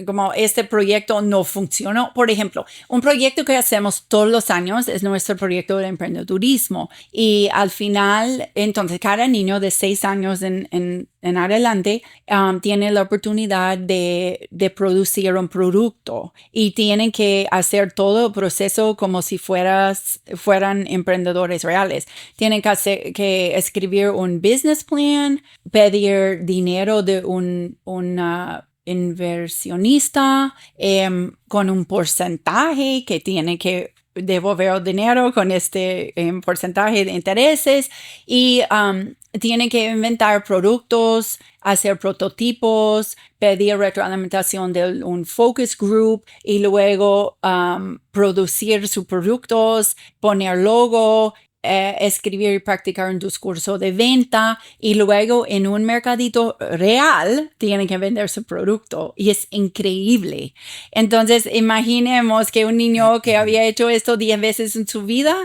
B: como este proyecto no funcionó. Por ejemplo, un proyecto que hacemos todos los años es nuestro proyecto de emprendedurismo y al final, entonces cada niño de 6 años en adelante tiene la oportunidad de producir un producto y tienen que hacer todo el proceso como si fueran emprendedores reales. Tienen que escribir un business plan, pedir dinero de una inversionista con un porcentaje que tiene que devolver el dinero con este porcentaje de intereses y tienen que inventar productos, hacer prototipos, pedir retroalimentación de un focus group y luego producir sus productos, poner logo, escribir y practicar un discurso de venta y luego en un mercadito real tienen que vender su producto y es increíble. Entonces imaginemos que un niño que había hecho esto 10 veces en su vida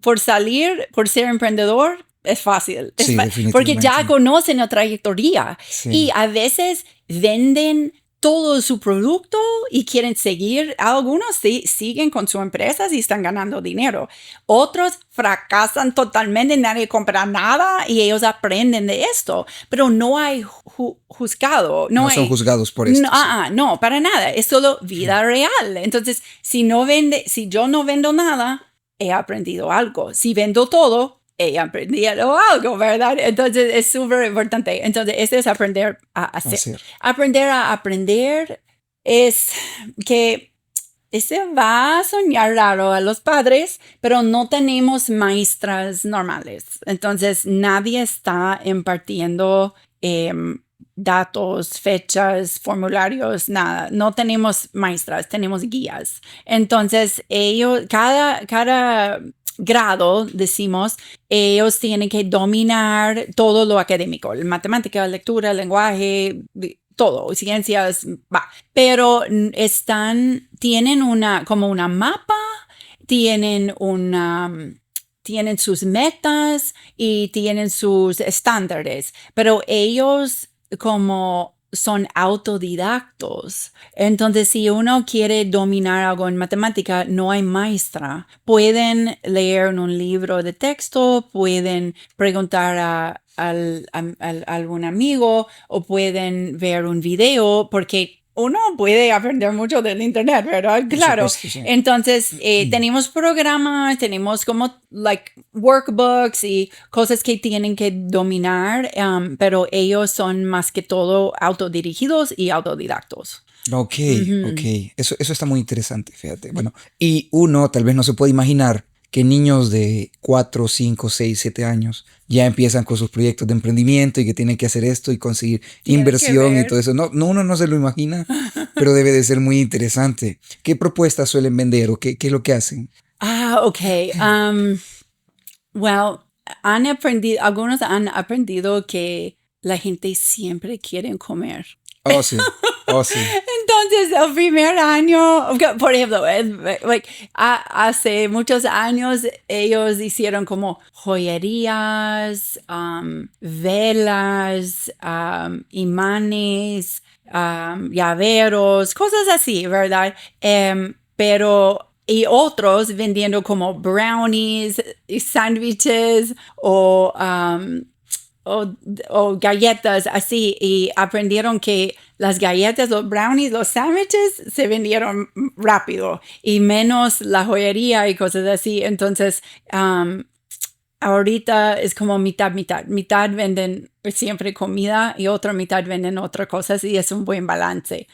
B: por salir, por ser emprendedor, es fácil.
C: Sí, definitivamente.
B: Porque ya conocen la trayectoria
C: Sí.
B: y a veces venden todo su producto y quieren seguir. Algunos siguen con sus empresas y están ganando dinero. Otros fracasan totalmente, nadie compra nada y ellos aprenden de esto. Pero no hay juzgado.
C: No son juzgados por esto.
B: No, para nada. Es solo vida real. Entonces, si yo no vendo nada, he aprendido algo. Si vendo todo, he aprendido algo, ¿verdad? Entonces es súper importante. Entonces, esto es aprender a hacer. Aprender a aprender es que se va a soñar raro a los padres, pero no tenemos maestras normales. Entonces, nadie está impartiendo datos, fechas, formularios, nada. No tenemos maestras, tenemos guías. Entonces, cada grado, decimos, ellos tienen que dominar todo lo académico, matemática, lectura, lenguaje, todo, ciencias, va. Pero tienen como una mapa, tienen sus metas y tienen sus estándares, pero ellos como son autodidactos. Entonces, si uno quiere dominar algo en matemática, no hay maestra. Pueden leer un libro de texto, pueden preguntar a algún amigo o pueden ver un video porque uno puede aprender mucho del internet, ¿verdad? Claro.
C: Supuesto, sí.
B: Entonces, tenemos programas, tenemos como workbooks y cosas que tienen que dominar, pero ellos son más que todo autodirigidos y autodidactos.
C: Ok. Eso está muy interesante, fíjate. Bueno, y uno tal vez no se puede imaginar que niños de 4, 5, 6, 7 años ya empiezan con sus proyectos de emprendimiento y que tienen que hacer esto y conseguir inversión y todo eso. No, uno no se lo imagina, pero debe de ser muy interesante. ¿Qué propuestas suelen vender o qué es lo que hacen?
B: Ok. Algunos han aprendido que la gente siempre quiere comer.
C: Oh, sí.
B: Entonces, el primer año, por ejemplo, hace muchos años ellos hicieron como joyerías, velas, imanes, llaveros, cosas así, ¿verdad? Y otros vendiendo como brownies y sándwiches o galletas así, y aprendieron que las galletas, los brownies, los sándwiches se vendieron rápido y menos la joyería y cosas así. Entonces, ahorita es como mitad. Mitad venden siempre comida y otra mitad venden otras cosas y es un buen balance.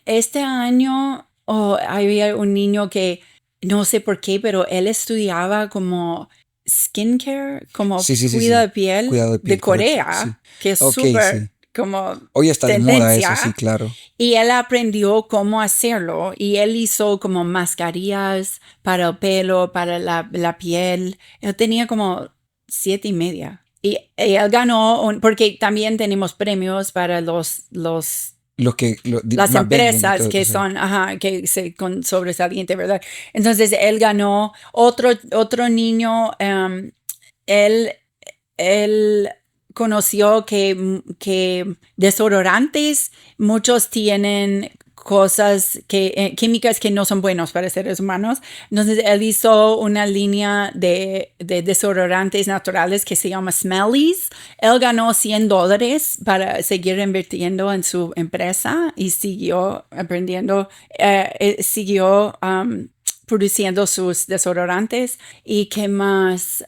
B: Este año había un niño que no sé por qué, pero él estudiaba como skincare, como cuidado de piel de Corea, que es súper como
C: hoy está
B: tendencia,
C: de moda eso, sí, claro.
B: Y él aprendió cómo hacerlo y él hizo como mascarillas para el pelo, para la piel. Él tenía como 7.5 y él ganó porque también tenemos premios para las empresas que son, que se con sobresaliente, ¿verdad? Entonces él ganó. Otro niño, él conoció que desodorantes, muchos tienen cosas químicas que no son buenos para seres humanos. Entonces él hizo una línea de desodorantes naturales que se llama Smellies. Él ganó $100 para seguir invirtiendo en su empresa y siguió aprendiendo, siguió produciendo sus desodorantes. ¿Y qué más?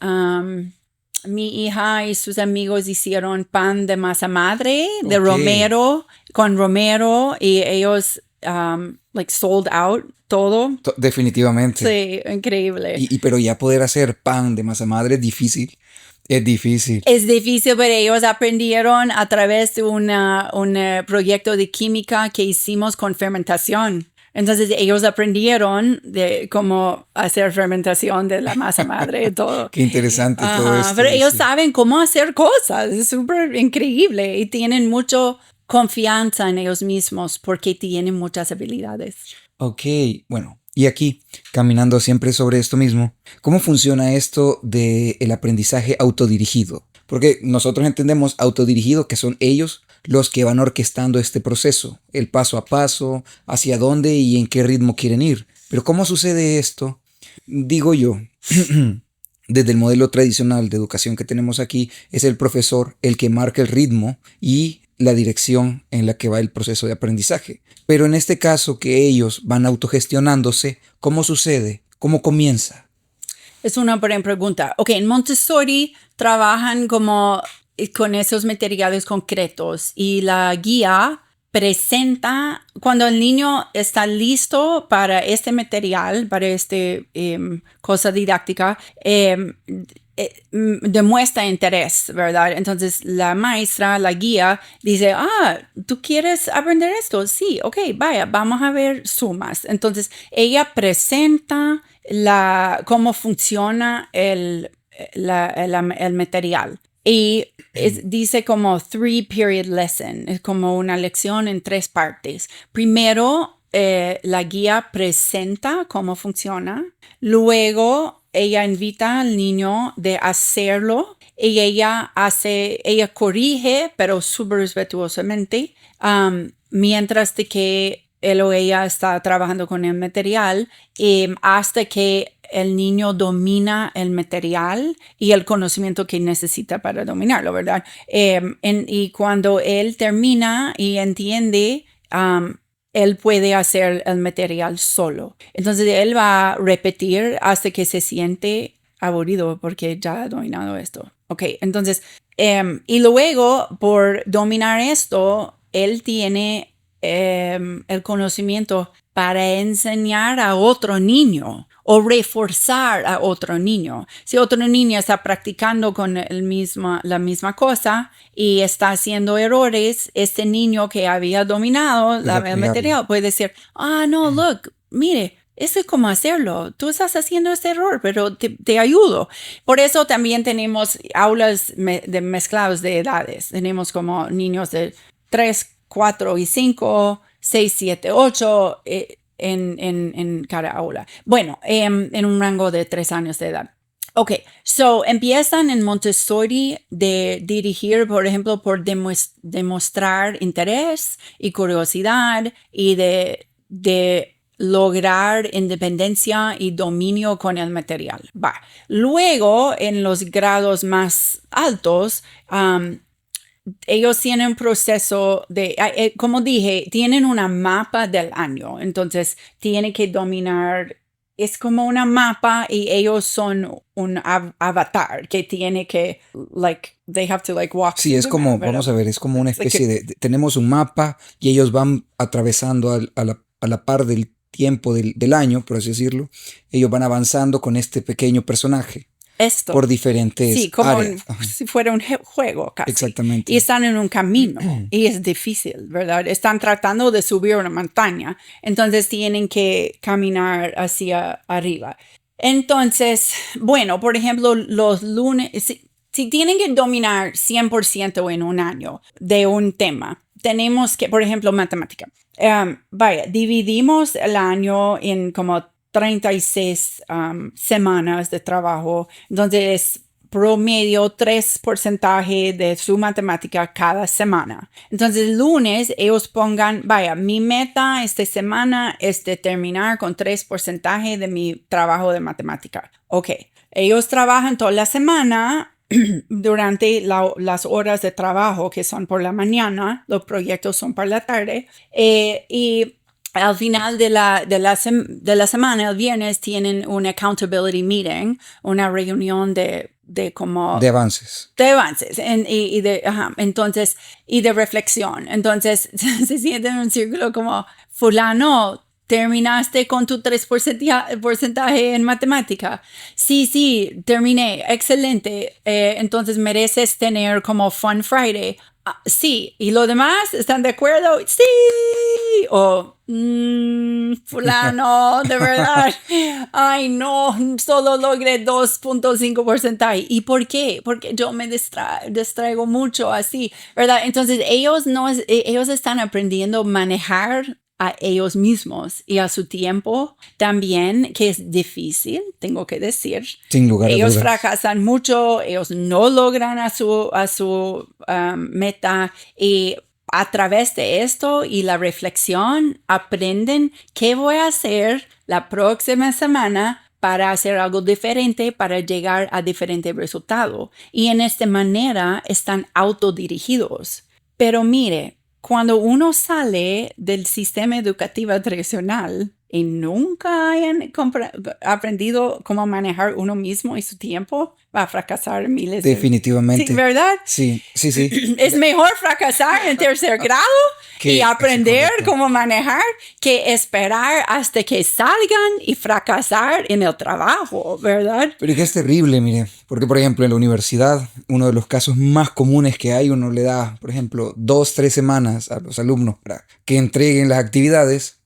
B: Mi hija y sus amigos hicieron pan de masa madre de romero, con romero, y ellos sold out todo.
C: Definitivamente.
B: Sí, increíble.
C: Pero ya poder hacer pan de masa madre es difícil. Es difícil.
B: Es difícil, pero ellos aprendieron a través de un proyecto de química que hicimos con fermentación. Entonces ellos aprendieron de cómo hacer fermentación de la masa madre y todo.
C: Qué interesante todo esto.
B: Pero ellos
C: sí.
B: saben cómo hacer cosas. Es súper increíble y tienen mucha confianza en ellos mismos porque tienen muchas habilidades.
C: Ok, bueno, y aquí, caminando siempre sobre esto mismo, ¿cómo funciona esto del aprendizaje autodirigido? Porque nosotros entendemos autodirigido que son ellos los que van orquestando este proceso, el paso a paso, hacia dónde y en qué ritmo quieren ir. Pero ¿cómo sucede esto? Digo yo, desde el modelo tradicional de educación que tenemos aquí, es el profesor el que marca el ritmo y la dirección en la que va el proceso de aprendizaje. Pero en este caso que ellos van autogestionándose, ¿cómo sucede? ¿Cómo comienza?
B: Es una buena pregunta. Ok, en Montessori trabajan como con esos materiales concretos y la guía presenta cuando el niño está listo para este material, para este cosa didáctica, demuestra interés, ¿verdad? Entonces la maestra, la guía, dice, ¿tú quieres aprender esto? Sí, ok, vaya, vamos a ver sumas. Entonces ella presenta cómo funciona el material. Y dice como 3-period lesson, es como una lección en 3 partes. Primero, la guía presenta cómo funciona. Luego, ella invita al niño de hacerlo y ella corrige, pero súper respetuosamente, mientras de que él o ella está trabajando con el material hasta que el niño domina el material y el conocimiento que necesita para dominarlo, ¿verdad? Y cuando él termina y entiende, él puede hacer el material solo. Entonces él va a repetir hasta que se siente aburrido porque ya ha dominado esto. Ok, entonces, y luego por dominar esto, él tiene el conocimiento para enseñar a otro niño o reforzar a otro niño. Si otro niño está practicando con la misma cosa y está haciendo errores, este niño que había dominado el material puede decir, no, look, mire, eso es como hacerlo. Tú estás haciendo este error, pero te ayudo. Por eso también tenemos aulas mezclados de edades. Tenemos como niños de 3, 4 y 5, 6, 7, 8 en cada aula. Bueno, en un rango de 3 años de edad. Ok, so empiezan en Montessori de dirigir, por ejemplo, por demostrar interés y curiosidad y de lograr independencia y dominio con el material. Luego, en los grados más altos, ellos tienen un proceso de, como dije, tienen una mapa del año. Entonces, tienen que dominar, es como una mapa y ellos son un avatar que tiene que, they have to walk.
C: Sí, es como, vamos a ver, es como una especie de tenemos un mapa y ellos van atravesando a la par del tiempo del año, por así decirlo. Ellos van avanzando con este pequeño personaje. Por diferentes
B: como
C: áreas.
B: Si fuera un juego casi.
C: Exactamente.
B: Y están en un camino y es difícil, ¿verdad? Están tratando de subir una montaña, entonces tienen que caminar hacia arriba. Entonces, bueno, por ejemplo, los lunes, si tienen que dominar 100% en un año de un tema, tenemos que, por ejemplo, matemática. Dividimos el año en como 36 semanas de trabajo, donde es promedio 3% de su matemática cada semana. Entonces, el lunes ellos pongan, mi meta esta semana es de terminar con 3% de mi trabajo de matemática. Ok, ellos trabajan toda la semana durante las horas de trabajo que son por la mañana, los proyectos son por la tarde, y al final de la semana, el viernes, tienen un accountability meeting, una reunión de
C: avances.
B: De avances y de reflexión. Entonces se sienten en un círculo como fulano ¿terminaste con tu 3% en matemática? Sí, terminé. Excelente. Entonces mereces tener como Fun Friday. Sí. ¿Y los demás están de acuerdo? Sí. O, fulano, de verdad. Ay, no, solo logré 2.5%. ¿Y por qué? Porque yo me distraigo mucho así, ¿verdad? Entonces ellos están aprendiendo a manejar a ellos mismos y a su tiempo también, que es difícil, tengo que decir.
C: Sin lugar a
B: Ellos
C: dudas.
B: fracasan mucho, ellos no logran a su meta, y a través de esto y la reflexión aprenden qué voy a hacer la próxima semana para hacer algo diferente, para llegar a diferente resultado. Y en esta manera están autodirigidos. Pero mire, cuando uno sale del sistema educativo tradicional y nunca hayan aprendido cómo manejar uno mismo y su tiempo, va a fracasar miles de...
C: Definitivamente.
B: Sí, ¿verdad?
C: Sí.
B: Es mejor fracasar en tercer grado y aprender cómo manejar que esperar hasta que salgan y fracasar en el trabajo, ¿verdad?
C: Pero es que es terrible, mire, porque por ejemplo en la universidad, uno de los casos más comunes que hay, uno le da, por ejemplo, 2-3 semanas a los alumnos para que entreguen las actividades.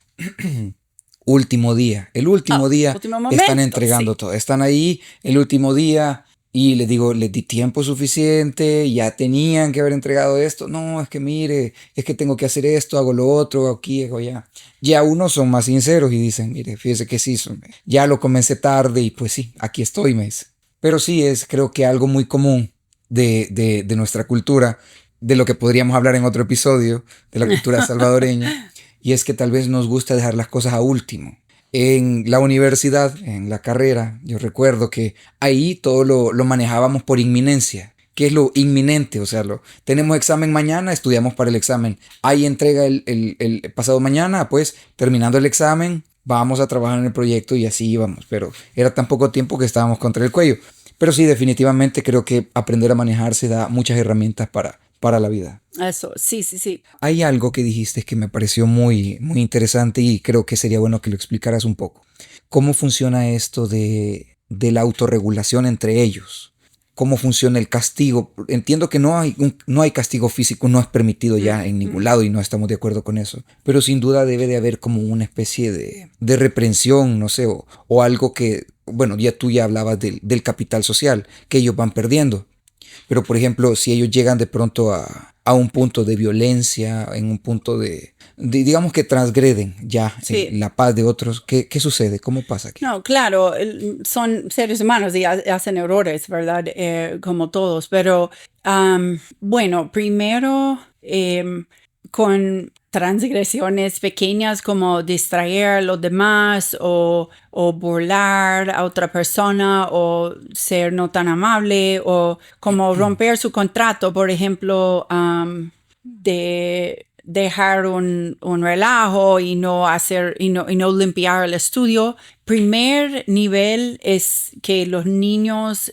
C: Último día. El último día
B: último momento,
C: están entregando todo. Están ahí el último día y les digo, les di tiempo suficiente, ya tenían que haber entregado esto. No, es que mire, es que tengo que hacer esto, hago lo otro, aquí, hago allá. Ya unos son más sinceros y dicen, mire, fíjese que sí, ya lo comencé tarde y pues sí, aquí estoy, me dice. Pero sí es, creo que algo muy común de nuestra cultura, de lo que podríamos hablar en otro episodio, de la cultura salvadoreña. Y es que tal vez nos gusta dejar las cosas a último. En la universidad, en la carrera, yo recuerdo que ahí todo lo manejábamos por inminencia. ¿Qué es lo inminente? O sea, tenemos examen mañana, estudiamos para el examen. Hay entrega el pasado mañana, pues terminando el examen, vamos a trabajar en el proyecto y así íbamos. Pero era tan poco tiempo que estábamos contra el cuello. Pero sí, definitivamente creo que aprender a manejarse da muchas herramientas para la vida.
B: Eso, sí.
C: Hay algo que dijiste que me pareció muy, muy interesante y creo que sería bueno que lo explicaras un poco. ¿Cómo funciona esto de la autorregulación entre ellos? ¿Cómo funciona el castigo? Entiendo que no hay castigo físico, no es permitido ya en ningún lado y no estamos de acuerdo con eso. Pero sin duda debe de haber como una especie de reprensión, no sé, o algo que, bueno, tú ya hablabas del capital social que ellos van perdiendo. Pero, por ejemplo, si ellos llegan de pronto a un punto de violencia, en un punto digamos que transgreden ya la paz de otros, ¿qué sucede? ¿Cómo pasa aquí?
B: No, claro, son seres humanos y hacen errores, ¿verdad? Como todos, pero bueno, primero con transgresiones pequeñas como distraer a los demás o burlar a otra persona o ser no tan amable o como romper su contrato, por ejemplo, de dejar un relajo y no hacer y no limpiar el estudio. Primer nivel es que los niños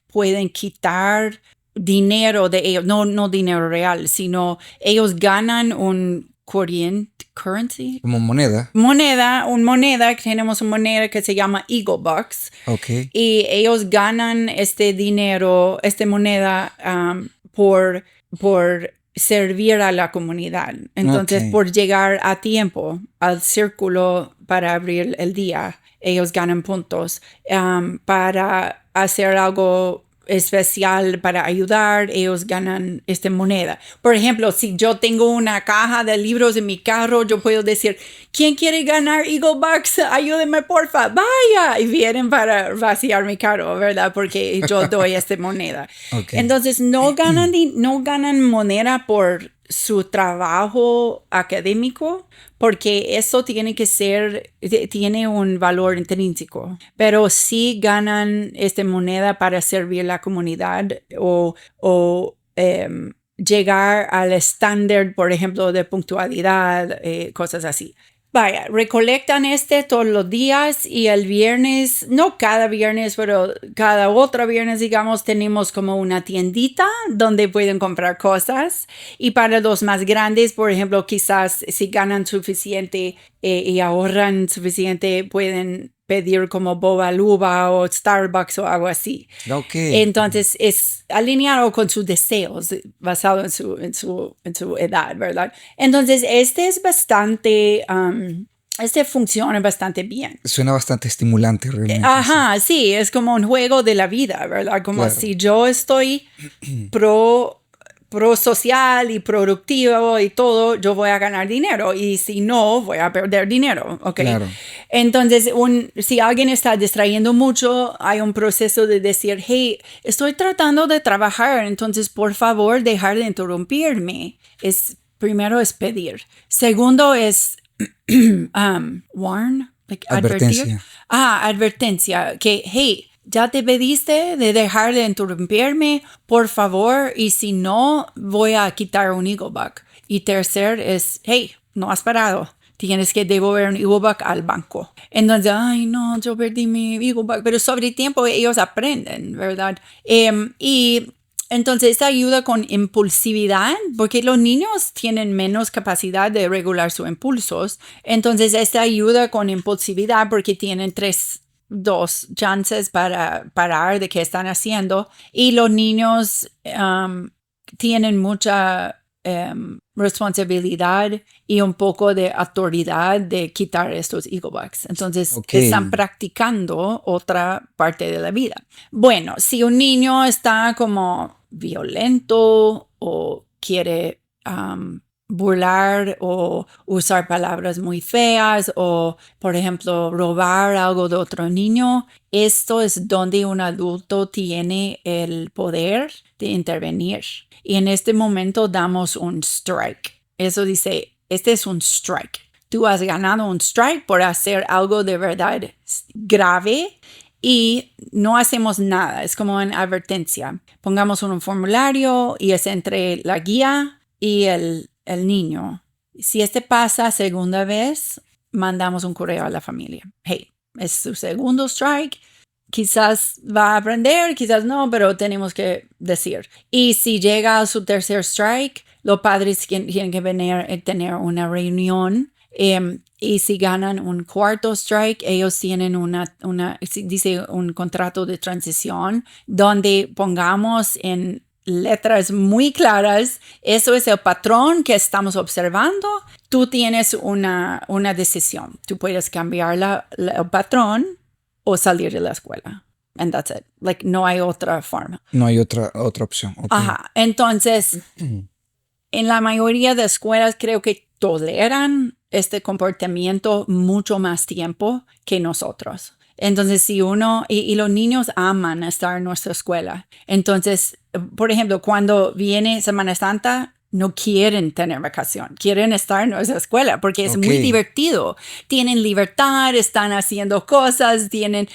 B: pueden quitar dinero de ellos, no dinero real, sino ellos ganan un currency.
C: Como moneda.
B: Tenemos una moneda que se llama Eagle Bucks.
C: Okay.
B: Y ellos ganan este dinero, esta moneda por servir a la comunidad. Entonces, por llegar a tiempo al círculo para abrir el día, ellos ganan puntos. Para hacer algo especial para ayudar, ellos ganan esta moneda. Por ejemplo, si yo tengo una caja de libros en mi carro, yo puedo decir, ¿quién quiere ganar Eagle Bucks? Ayúdenme, porfa, vaya. Y vienen para vaciar mi carro, ¿verdad? Porque yo doy esta moneda. Okay. Entonces, no ganan moneda por su trabajo académico, porque eso tiene un valor intrínseco, pero sí ganan esta moneda para servir a la comunidad o llegar al estándar, por ejemplo, de puntualidad, cosas así. vaya, recolectan todos los días y el viernes, no cada viernes, pero cada otro viernes, digamos, tenemos como una tiendita donde pueden comprar cosas. Y para los más grandes, por ejemplo, quizás si ganan suficiente y ahorran suficiente, pueden pedir como Boba Luba o Starbucks o algo así.
C: Ok.
B: Entonces es alineado con sus deseos, basado en su edad, ¿verdad? Entonces es bastante, funciona bastante bien.
C: Suena bastante estimulante realmente.
B: Ajá, sí, es como un juego de la vida, ¿verdad? Como
C: Claro.
B: si yo estoy pro social y productivo y todo, yo voy a ganar dinero y si no, voy a perder dinero, ¿ok?
C: Claro.
B: Entonces, si alguien está distrayendo mucho, hay un proceso de decir, hey, estoy tratando de trabajar, entonces por favor, dejar de interrumpirme. Primero es pedir. Segundo es warn,
C: Advertencia.
B: advertir. Advertencia, que hey, ya te pediste de dejar de interrumpirme, por favor, y si no, voy a quitar un EagleBuck. Y tercer es, hey, no has parado. Tienes que devolver un EagleBuck al banco. Entonces, ay, no, yo perdí mi EagleBuck. Pero sobre el tiempo ellos aprenden, ¿verdad? Y entonces, esta ayuda con impulsividad, porque los niños tienen menos capacidad de regular sus impulsos. Entonces, esta ayuda con impulsividad porque tienen dos chances para parar de qué están haciendo. Y los niños tienen mucha responsabilidad y un poco de autoridad de quitar estos EagleBucks. Entonces, están practicando otra parte de la vida. Bueno, si un niño está como violento o quiere burlar o usar palabras muy feas o, por ejemplo, robar algo de otro niño, esto es donde un adulto tiene el poder de intervenir. Y en este momento damos un strike. Eso dice, este es un strike. Tú has ganado un strike por hacer algo de verdad grave y no hacemos nada. Es como una advertencia. Pongamos un formulario y es entre la guía y el niño. Si pasa segunda vez, mandamos un correo a la familia. Hey, es su segundo strike. Quizás va a aprender, quizás no, pero tenemos que decir. Y si llega a su tercer strike, los padres tienen que venir a tener una reunión. Y si ganan un cuarto strike, ellos tienen dice un contrato de transición donde pongamos en letras muy claras, eso es el patrón que estamos observando. Tú tienes una decisión. Tú puedes cambiar el patrón o salir de la escuela. And that's it. Like, no hay otra forma.
C: No hay otra opción. Okay.
B: Ajá. Entonces, en la mayoría de escuelas creo que toleran este comportamiento mucho más tiempo que nosotros. Entonces, si y los niños aman estar en nuestra escuela. Entonces, por ejemplo, cuando viene Semana Santa, no quieren tener vacación, quieren estar en nuestra escuela porque es muy divertido. Tienen libertad, están haciendo cosas, tienen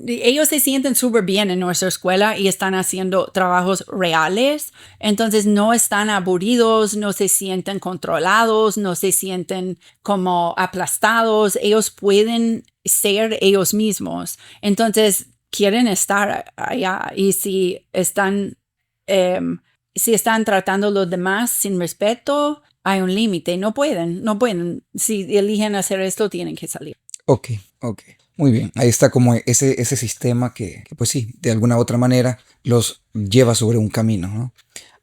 B: ellos se sienten súper bien en nuestra escuela y están haciendo trabajos reales. Entonces no están aburridos, no se sienten controlados, no se sienten como aplastados. Ellos pueden ser ellos mismos. Entonces quieren estar allá y si están tratando a los demás sin respeto, hay un límite. No pueden. Si eligen hacer esto, tienen que salir.
C: Ok. Muy bien. Ahí está como ese sistema que pues sí, de alguna u otra manera los lleva sobre un camino, ¿no?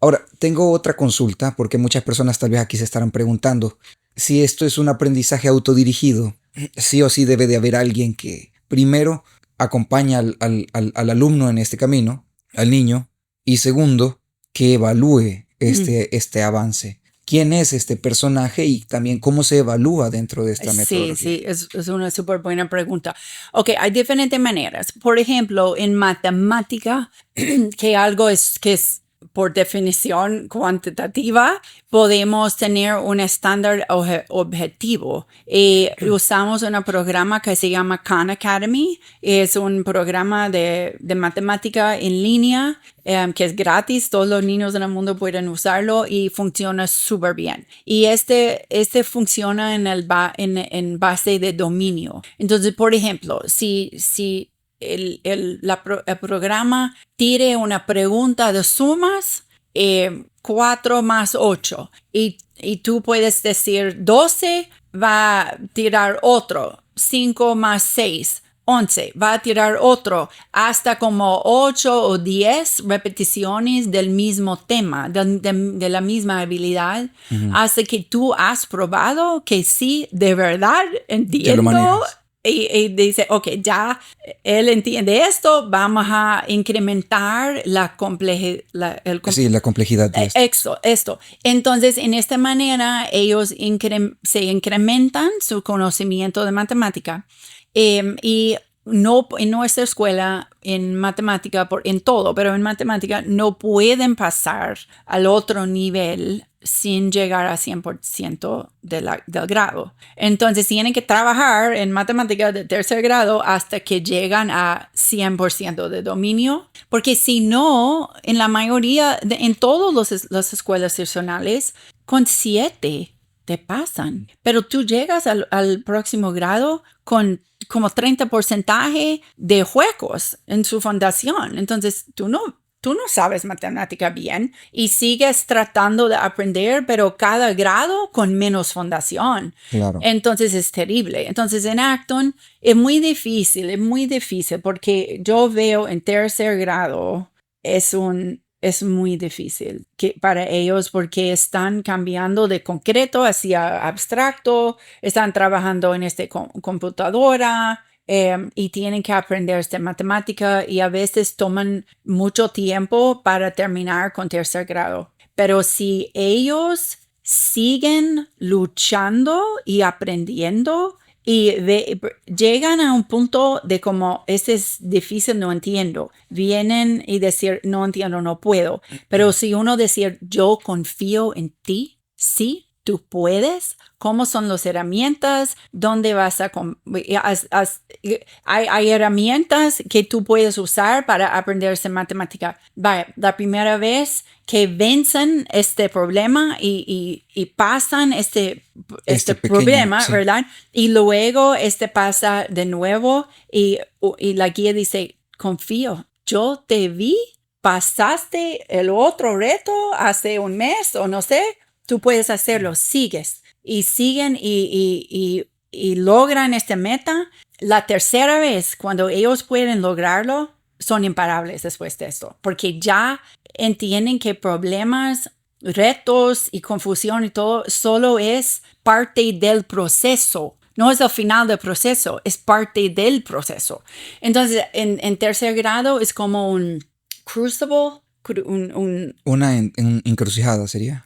C: Ahora, tengo otra consulta porque muchas personas tal vez aquí se estarán preguntando si esto es un aprendizaje autodirigido. Sí o sí debe de haber alguien que primero acompaña al alumno en este camino, al niño, y segundo, que evalúe este avance. ¿Quién es este personaje y también cómo se evalúa dentro de esta metodología?
B: Sí, es una súper buena pregunta. Ok, hay diferentes maneras. Por ejemplo, en matemática, que algo que es por definición cuantitativa, podemos tener un estándar objetivo. Y usamos un programa que se llama Khan Academy. Es un programa de matemática en línea que es gratis. Todos los niños en el mundo pueden usarlo y funciona súper bien. Y este funciona en base de dominio. Entonces, por ejemplo, si el programa tire una pregunta de sumas, 4 más 8, y tú puedes decir 12, va a tirar otro, 5 más 6, 11, va a tirar otro, hasta como 8 o 10 repeticiones del mismo tema, de la misma habilidad, hasta que tú has probado que sí, de verdad entiendo. Y dice, ok, ya él entiende esto, vamos a incrementar la complejidad.
C: La complejidad de
B: esto. Entonces, en esta manera, ellos se incrementan su conocimiento de matemática. Y no, en nuestra escuela, en matemática, en todo, pero en matemática, no pueden pasar al otro nivel sin llegar a 100% del grado. Entonces tienen que trabajar en matemática de tercer grado hasta que llegan a 100% de dominio, porque si no, en la mayoría, en todas las escuelas tradicionales, con 7 te pasan, pero tú llegas al próximo grado con como 30% de huecos en su fundación. Entonces tú no sabes matemática bien y sigues tratando de aprender, pero cada grado con menos fundación.
C: Claro.
B: Entonces es terrible. Entonces en Acton es muy difícil porque yo veo en tercer grado es muy difícil para ellos porque están cambiando de concreto hacia abstracto, están trabajando en computadora. Y tienen que aprender esta matemática y a veces toman mucho tiempo para terminar con tercer grado. Pero si ellos siguen luchando y aprendiendo y llegan a un punto de como, este es difícil, no entiendo, vienen y decir, no entiendo, no puedo. Pero si uno decir, yo confío en ti, sí, tú puedes. ¿Cómo son las herramientas? ¿Dónde vas a...? Hay herramientas que tú puedes usar para aprenderse matemática. Vaya, la primera vez que vencen este problema y pasan este
C: pequeño,
B: problema,
C: sí.
B: ¿verdad? Y luego pasa de nuevo y la guía dice, confío, yo te vi, pasaste el otro reto hace un mes o no sé, tú puedes hacerlo, sigues. Y siguen y logran esta meta. La tercera vez, cuando ellos pueden lograrlo, son imparables después de esto, porque ya entienden que problemas, retos y confusión y todo solo es parte del proceso. No es el final del proceso, es parte del proceso. Entonces, en tercer grado es como un crucible,
C: una encrucijada sería.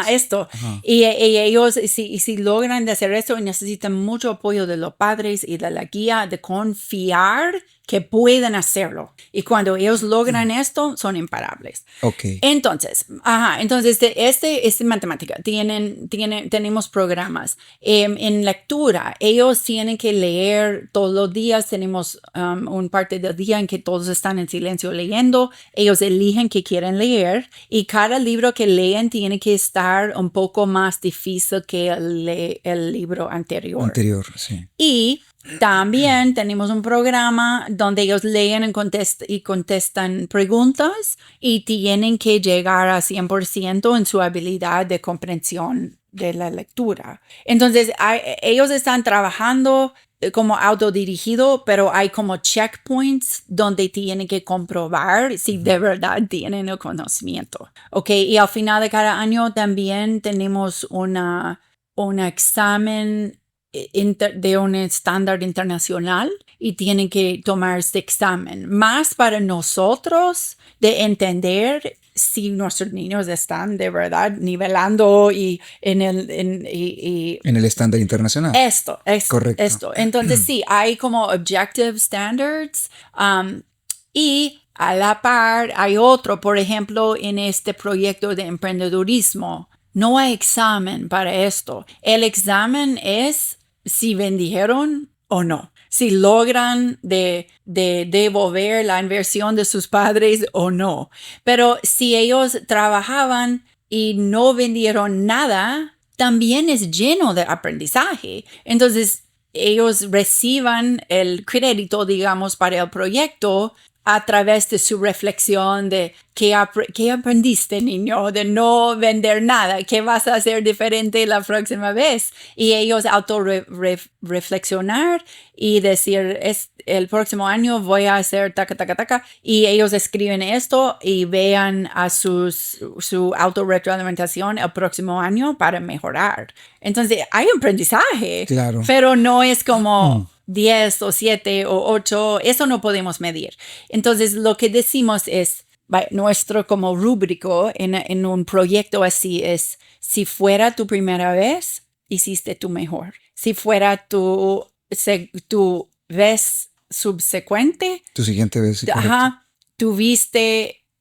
B: Esto.
C: Ajá.
B: Y ellos, si logran hacer esto, necesitan mucho apoyo de los padres y de la guía, de confiar que pueden hacerlo. Y cuando ellos logran esto, son imparables.
C: Ok.
B: Entonces, es matemática. Tenemos programas. En lectura, ellos tienen que leer todos los días. Tenemos una parte del día en que todos están en silencio leyendo. Ellos eligen qué quieren leer y cada libro que leen tiene que estar un poco más difícil que el libro anterior.
C: Sí.
B: Y también tenemos un programa donde ellos leen y contestan preguntas y tienen que llegar a 100% en su habilidad de comprensión de la lectura. Entonces, ellos están trabajando como autodirigido, pero hay como checkpoints donde tienen que comprobar si de verdad tienen el conocimiento. Ok, y al final de cada año también tenemos un examen de un estándar internacional y tienen que tomar este examen. Más para nosotros de entender si nuestros niños están de verdad nivelando y en el
C: estándar internacional.
B: Correcto. Entonces sí, hay como objective standards y a la par hay otro, por ejemplo, en este proyecto de emprendedurismo. No hay examen para esto. El examen es si vendieron o no, si logran de devolver la inversión de sus padres o no. Pero si ellos trabajaban y no vendieron nada, también es lleno de aprendizaje. Entonces, ellos reciban el crédito, digamos, para el proyecto a través de su reflexión de qué aprendiste, niño, de no vender nada, qué vas a hacer diferente la próxima vez. Y ellos reflexionar y decir, el próximo año voy a hacer taca, taca, taca. Y ellos escriben esto y vean a su autorretroalimentación el próximo año para mejorar. Entonces, hay aprendizaje,
C: Claro.
B: pero no es como 10 o 7 o 8, eso no podemos medir. Entonces, lo que decimos es, nuestro como rúbrico en un proyecto así es, si fuera tu primera vez, hiciste tu mejor. Si fuera tu vez subsecuente,
C: Tu siguiente vez. Sí,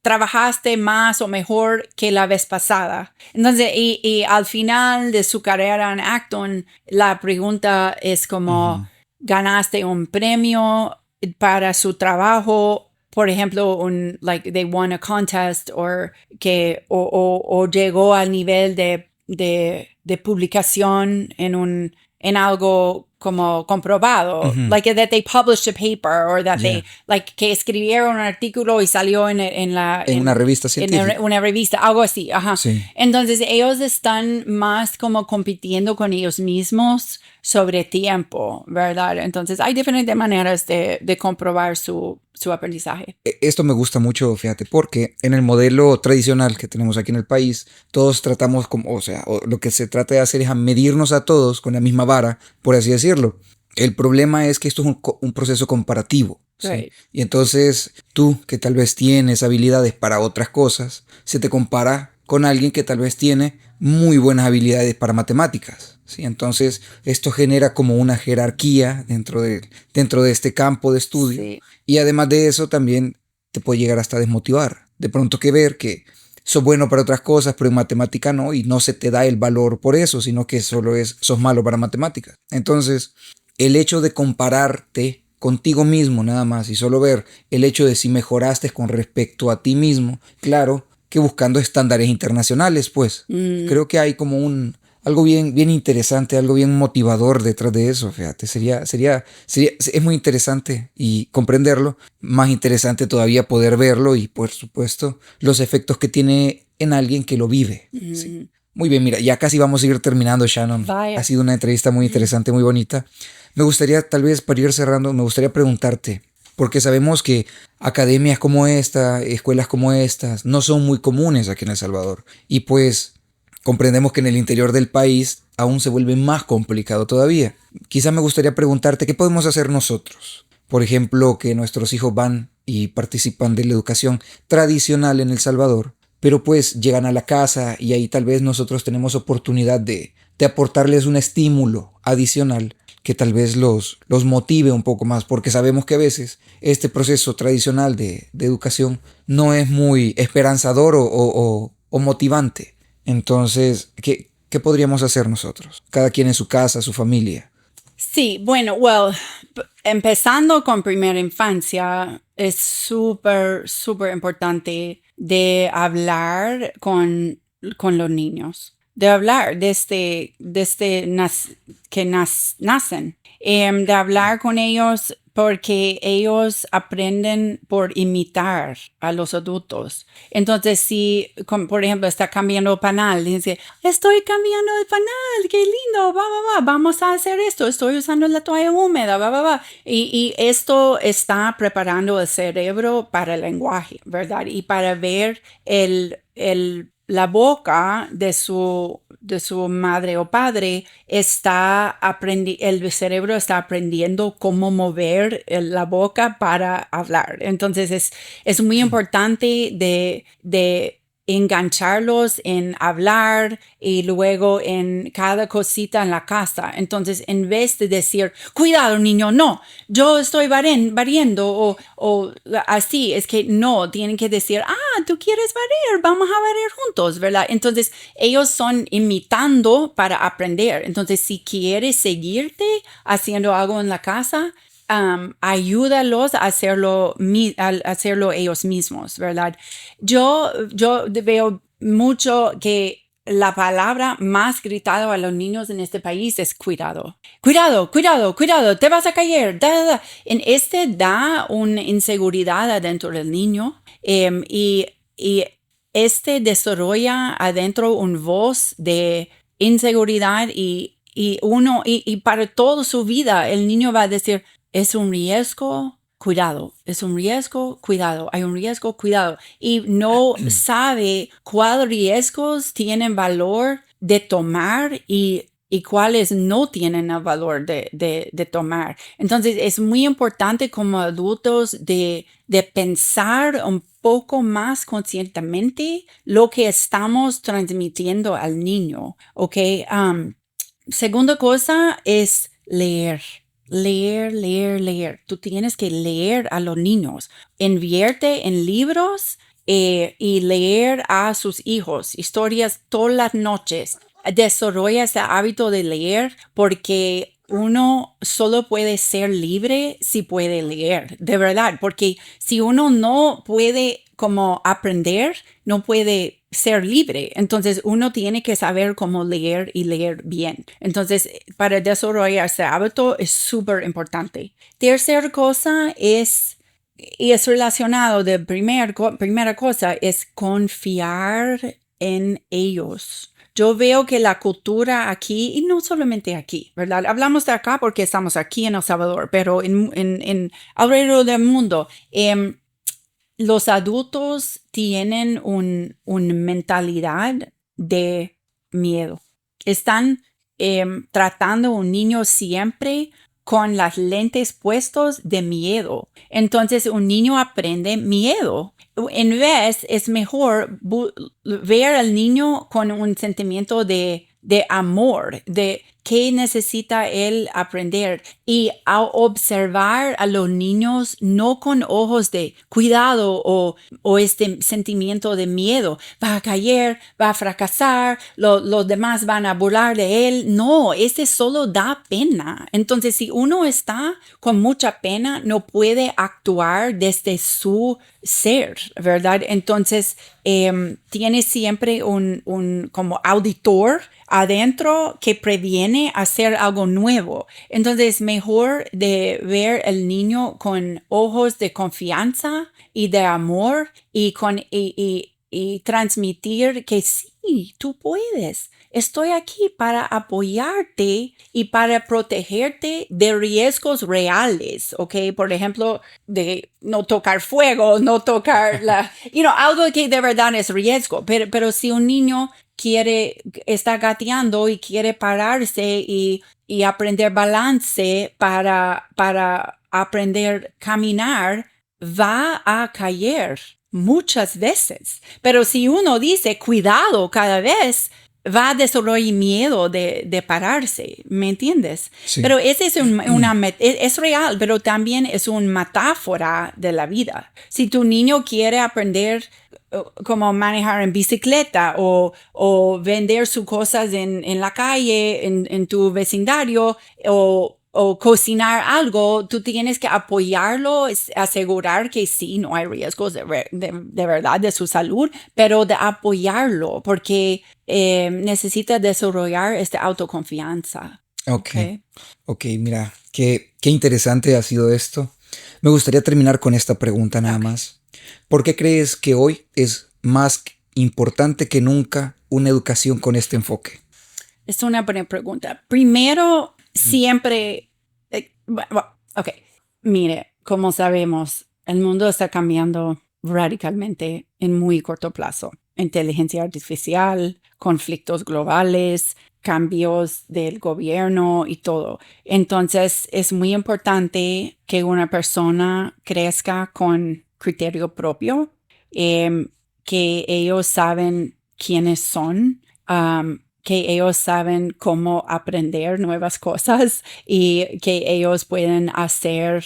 B: trabajaste más o mejor que la vez pasada. Entonces, y al final de su carrera en Acton, la pregunta es como, ¿ganaste un premio para su trabajo? Por ejemplo, they won a contest o llegó al nivel de publicación en algo como comprobado, like that they published a paper or that they que escribieron un artículo y salió en
C: una revista científica.
B: En una revista, algo así, ajá.
C: Sí.
B: Entonces ellos están más como compitiendo con ellos mismos sobre tiempo, ¿verdad? Entonces hay diferentes maneras de comprobar su aprendizaje.
C: Esto me gusta mucho, fíjate, porque en el modelo tradicional que tenemos aquí en el país, todos tratamos lo que se trata de hacer es medirnos a todos con la misma vara, por así decirlo. El problema es que esto es un proceso comparativo. ¿Sí?
B: Right.
C: Y entonces tú, que tal vez tienes habilidades para otras cosas, se te compara con alguien que tal vez tiene muy buenas habilidades para matemáticas. ¿Sí? Entonces esto genera como una jerarquía dentro de este campo de estudio.
B: Sí.
C: Y además de eso también te puede llegar hasta a desmotivar. De pronto que ver que sos bueno para otras cosas, pero en matemática no, y no se te da el valor por eso, sino que sos malo para matemáticas. Entonces, el hecho de compararte contigo mismo nada más y solo ver el hecho de si mejoraste con respecto a ti mismo, claro que buscando estándares internacionales, pues creo que hay como algo bien interesante, algo bien motivador detrás de eso, fíjate, es muy interesante y comprenderlo, más interesante todavía poder verlo y por supuesto los efectos que tiene en alguien que lo vive. Sí. Muy bien, mira, ya casi vamos a ir terminando, Shannon.
B: Vaya.
C: Ha sido una entrevista muy interesante, muy bonita. Me gustaría, tal vez para ir cerrando, me gustaría preguntarte, porque sabemos que academias como esta, escuelas como estas, no son muy comunes aquí en El Salvador. Y pues comprendemos que en el interior del país aún se vuelve más complicado todavía. Quizá me gustaría preguntarte, ¿qué podemos hacer nosotros? Por ejemplo, que nuestros hijos van y participan de la educación tradicional en El Salvador, pero pues llegan a la casa y ahí tal vez nosotros tenemos oportunidad de aportarles un estímulo adicional que tal vez los motive un poco más, porque sabemos que a veces este proceso tradicional de educación no es muy esperanzador o motivante. Entonces, ¿qué podríamos hacer nosotros? Cada quien en su casa, su familia.
B: Sí, bueno, empezando con primera infancia, es súper súper importante de hablar con los niños, de hablar desde que nacen, de hablar con ellos porque ellos aprenden por imitar a los adultos. Entonces, si, por ejemplo, está cambiando el panal, dice, estoy cambiando el panal, qué lindo, vamos a hacer esto, estoy usando la toalla húmeda, y esto está preparando el cerebro para el lenguaje, ¿verdad? Y para ver la boca de su madre o padre el cerebro está aprendiendo cómo mover la boca para hablar. Entonces es muy importante de engancharlos en hablar y luego en cada cosita en la casa. Entonces, en vez de decir, cuidado niño, no, yo estoy barriendo o así, es que no, tienen que decir, tú quieres barrer, vamos a barrer juntos, ¿verdad? Entonces, ellos son imitando para aprender. Entonces, si quieres seguirte haciendo algo en la casa, ayúdalos a hacerlo ellos mismos, ¿verdad? Yo veo mucho que la palabra más gritada a los niños en este país es cuidado. Cuidado, cuidado, cuidado, te vas a caer. En da una inseguridad adentro del niño y desarrolla adentro una voz de inseguridad y para toda su vida el niño va a decir, es un riesgo, cuidado. Es un riesgo, cuidado. Hay un riesgo, cuidado. Y no sabe cuáles riesgos tienen valor de tomar y cuáles no tienen el valor de tomar. Entonces, es muy importante como adultos de pensar un poco más conscientemente lo que estamos transmitiendo al niño, ¿ok? Segunda cosa es leer. Leer. Tú tienes que leer a los niños. Invierte en libros y leer a sus hijos. Historias todas las noches. Desarrolla ese hábito de leer porque uno solo puede ser libre si puede leer, de verdad, porque si uno no puede como aprender, no puede ser libre. Entonces uno tiene que saber cómo leer y leer bien. Entonces para desarrollar ese hábito es súper importante. Tercera cosa es relacionado de primera cosa es confiar en ellos. Yo veo que la cultura aquí, y no solamente aquí, ¿verdad? Hablamos de acá porque estamos aquí en El Salvador, pero en alrededor del mundo, los adultos tienen una mentalidad de miedo. Están tratando a un niño siempre con las lentes puestos de miedo. Entonces, un niño aprende miedo. En vez, es mejor ver al niño con un sentimiento de amor, de qué necesita él aprender y a observar a los niños no con ojos de cuidado o este sentimiento de miedo. Va a caer, va a fracasar, los demás van a burlar de él. No, ese solo da pena. Entonces, si uno está con mucha pena, no puede actuar desde su ser, ¿verdad? Entonces, tiene siempre un como auditor adentro que previene hacer algo nuevo. Entonces, mejor de ver al niño con ojos de confianza y de amor y transmitir que sí, tú puedes. Estoy aquí para apoyarte y para protegerte de riesgos reales, ¿ok? Por ejemplo, de no tocar fuego, no tocar algo que de verdad es riesgo. Pero si un niño está gateando y quiere pararse y aprender balance para aprender a caminar, va a caer muchas veces. Pero si uno dice cuidado cada vez, va a desarrollar miedo de pararse, ¿me entiendes?
C: Sí.
B: Pero ese es real, pero también es una metáfora de la vida. Si tu niño quiere aprender cómo manejar en bicicleta o vender sus cosas en la calle, en tu vecindario o cocinar algo, tú tienes que apoyarlo, asegurar que sí, no hay riesgos de verdad de su salud, pero de apoyarlo porque necesita desarrollar esta autoconfianza.
C: Ok, mira, qué interesante ha sido esto. Me gustaría terminar con esta pregunta nada más. ¿Por qué crees que hoy es más importante que nunca una educación con este enfoque?
B: Es una buena pregunta. Primero, siempre, mire, como sabemos, el mundo está cambiando radicalmente en muy corto plazo. Inteligencia artificial, conflictos globales, cambios del gobierno y todo. Entonces, es muy importante que una persona crezca con criterio propio, que ellos saben quiénes son, que ellos saben cómo aprender nuevas cosas y que ellos pueden hacer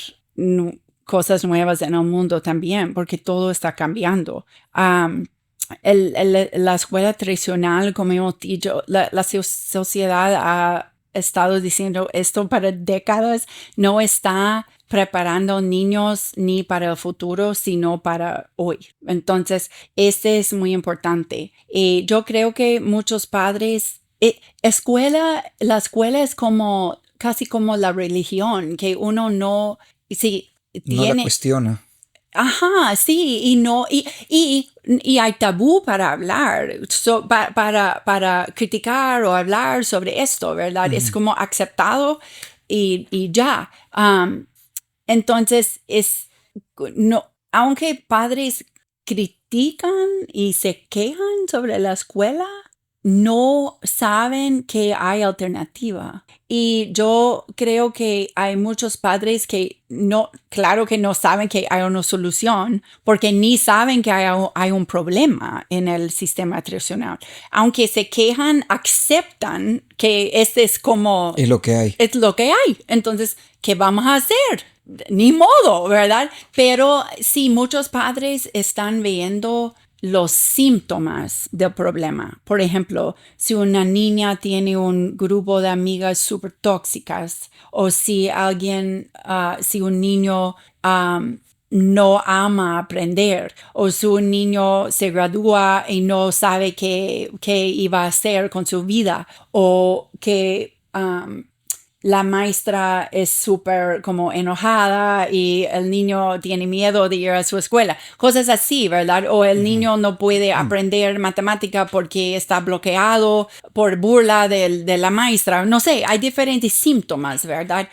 B: cosas nuevas en el mundo también, porque todo está cambiando. La escuela tradicional, como hemos dicho, la sociedad ha estado diciendo esto para décadas, no está preparando niños ni para el futuro, sino para hoy. Entonces, este es muy importante. Yo creo que muchos padres, la escuela es como, casi como la religión, que uno no, sí,
C: No la cuestiona.
B: Ajá, sí, y hay tabú para hablar, para criticar o hablar sobre esto, ¿verdad? Es como aceptado y ya. Entonces, no, aunque padres critican y se quejan sobre la escuela, no saben que hay alternativa. Y yo creo que hay muchos padres que claro que no saben que hay una solución, porque ni saben que hay un problema en el sistema tradicional. Aunque se quejan, aceptan que este es como...
C: Es lo que hay.
B: Es lo que hay. Entonces, ¿qué vamos a hacer? Ni modo, ¿verdad? Pero sí, muchos padres están viendo los síntomas del problema. Por ejemplo, si una niña tiene un grupo de amigas súper tóxicas, o si si un niño no ama aprender, o si un niño se gradúa y no sabe qué iba a hacer con su vida, o que la maestra es súper como enojada y el niño tiene miedo de ir a su escuela. Cosas así, ¿verdad? O el niño no puede aprender matemática porque está bloqueado por burla de la maestra. No sé, hay diferentes síntomas, ¿verdad?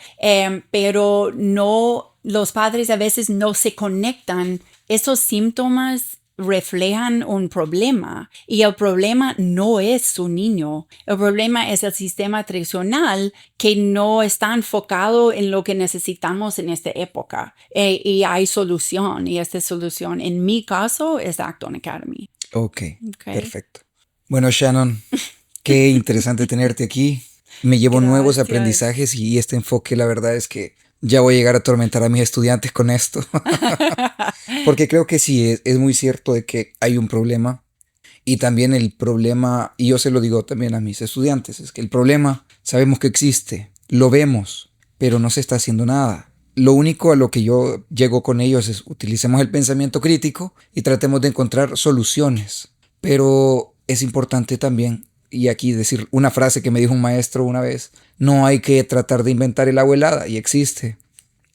B: Pero los padres a veces no se conectan. Esos síntomas reflejan un problema y el problema no es su niño, el problema es el sistema tradicional que no está enfocado en lo que necesitamos en esta época y hay solución y esta solución en mi caso es Acton Academy.
C: Ok, perfecto. Bueno, Shannon, qué interesante tenerte aquí. Me llevo nuevos aprendizajes y este enfoque, la verdad es que ya voy a llegar a atormentar a mis estudiantes con esto. Porque creo que sí, es muy cierto de que hay un problema. Y también el problema, y yo se lo digo también a mis estudiantes, es que el problema sabemos que existe, lo vemos, pero no se está haciendo nada. Lo único a lo que yo llego con ellos es utilicemos el pensamiento crítico y tratemos de encontrar soluciones. Pero es importante también, y aquí decir una frase que me dijo un maestro una vez, no hay que tratar de inventar el agua helada, y existe.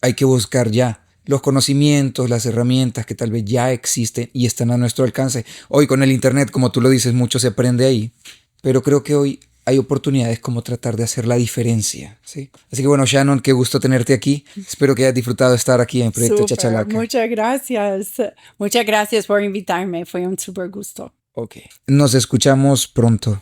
C: Hay que buscar ya los conocimientos, las herramientas que tal vez ya existen y están a nuestro alcance. Hoy con el internet, como tú lo dices, mucho se aprende ahí, pero creo que hoy hay oportunidades como tratar de hacer la diferencia, ¿sí? Así que bueno, Shannon, qué gusto tenerte aquí. Espero que hayas disfrutado de estar aquí en Proyecto Chachalaca.
B: Muchas gracias. Muchas gracias por invitarme. Fue un súper gusto.
C: Ok. Nos escuchamos pronto.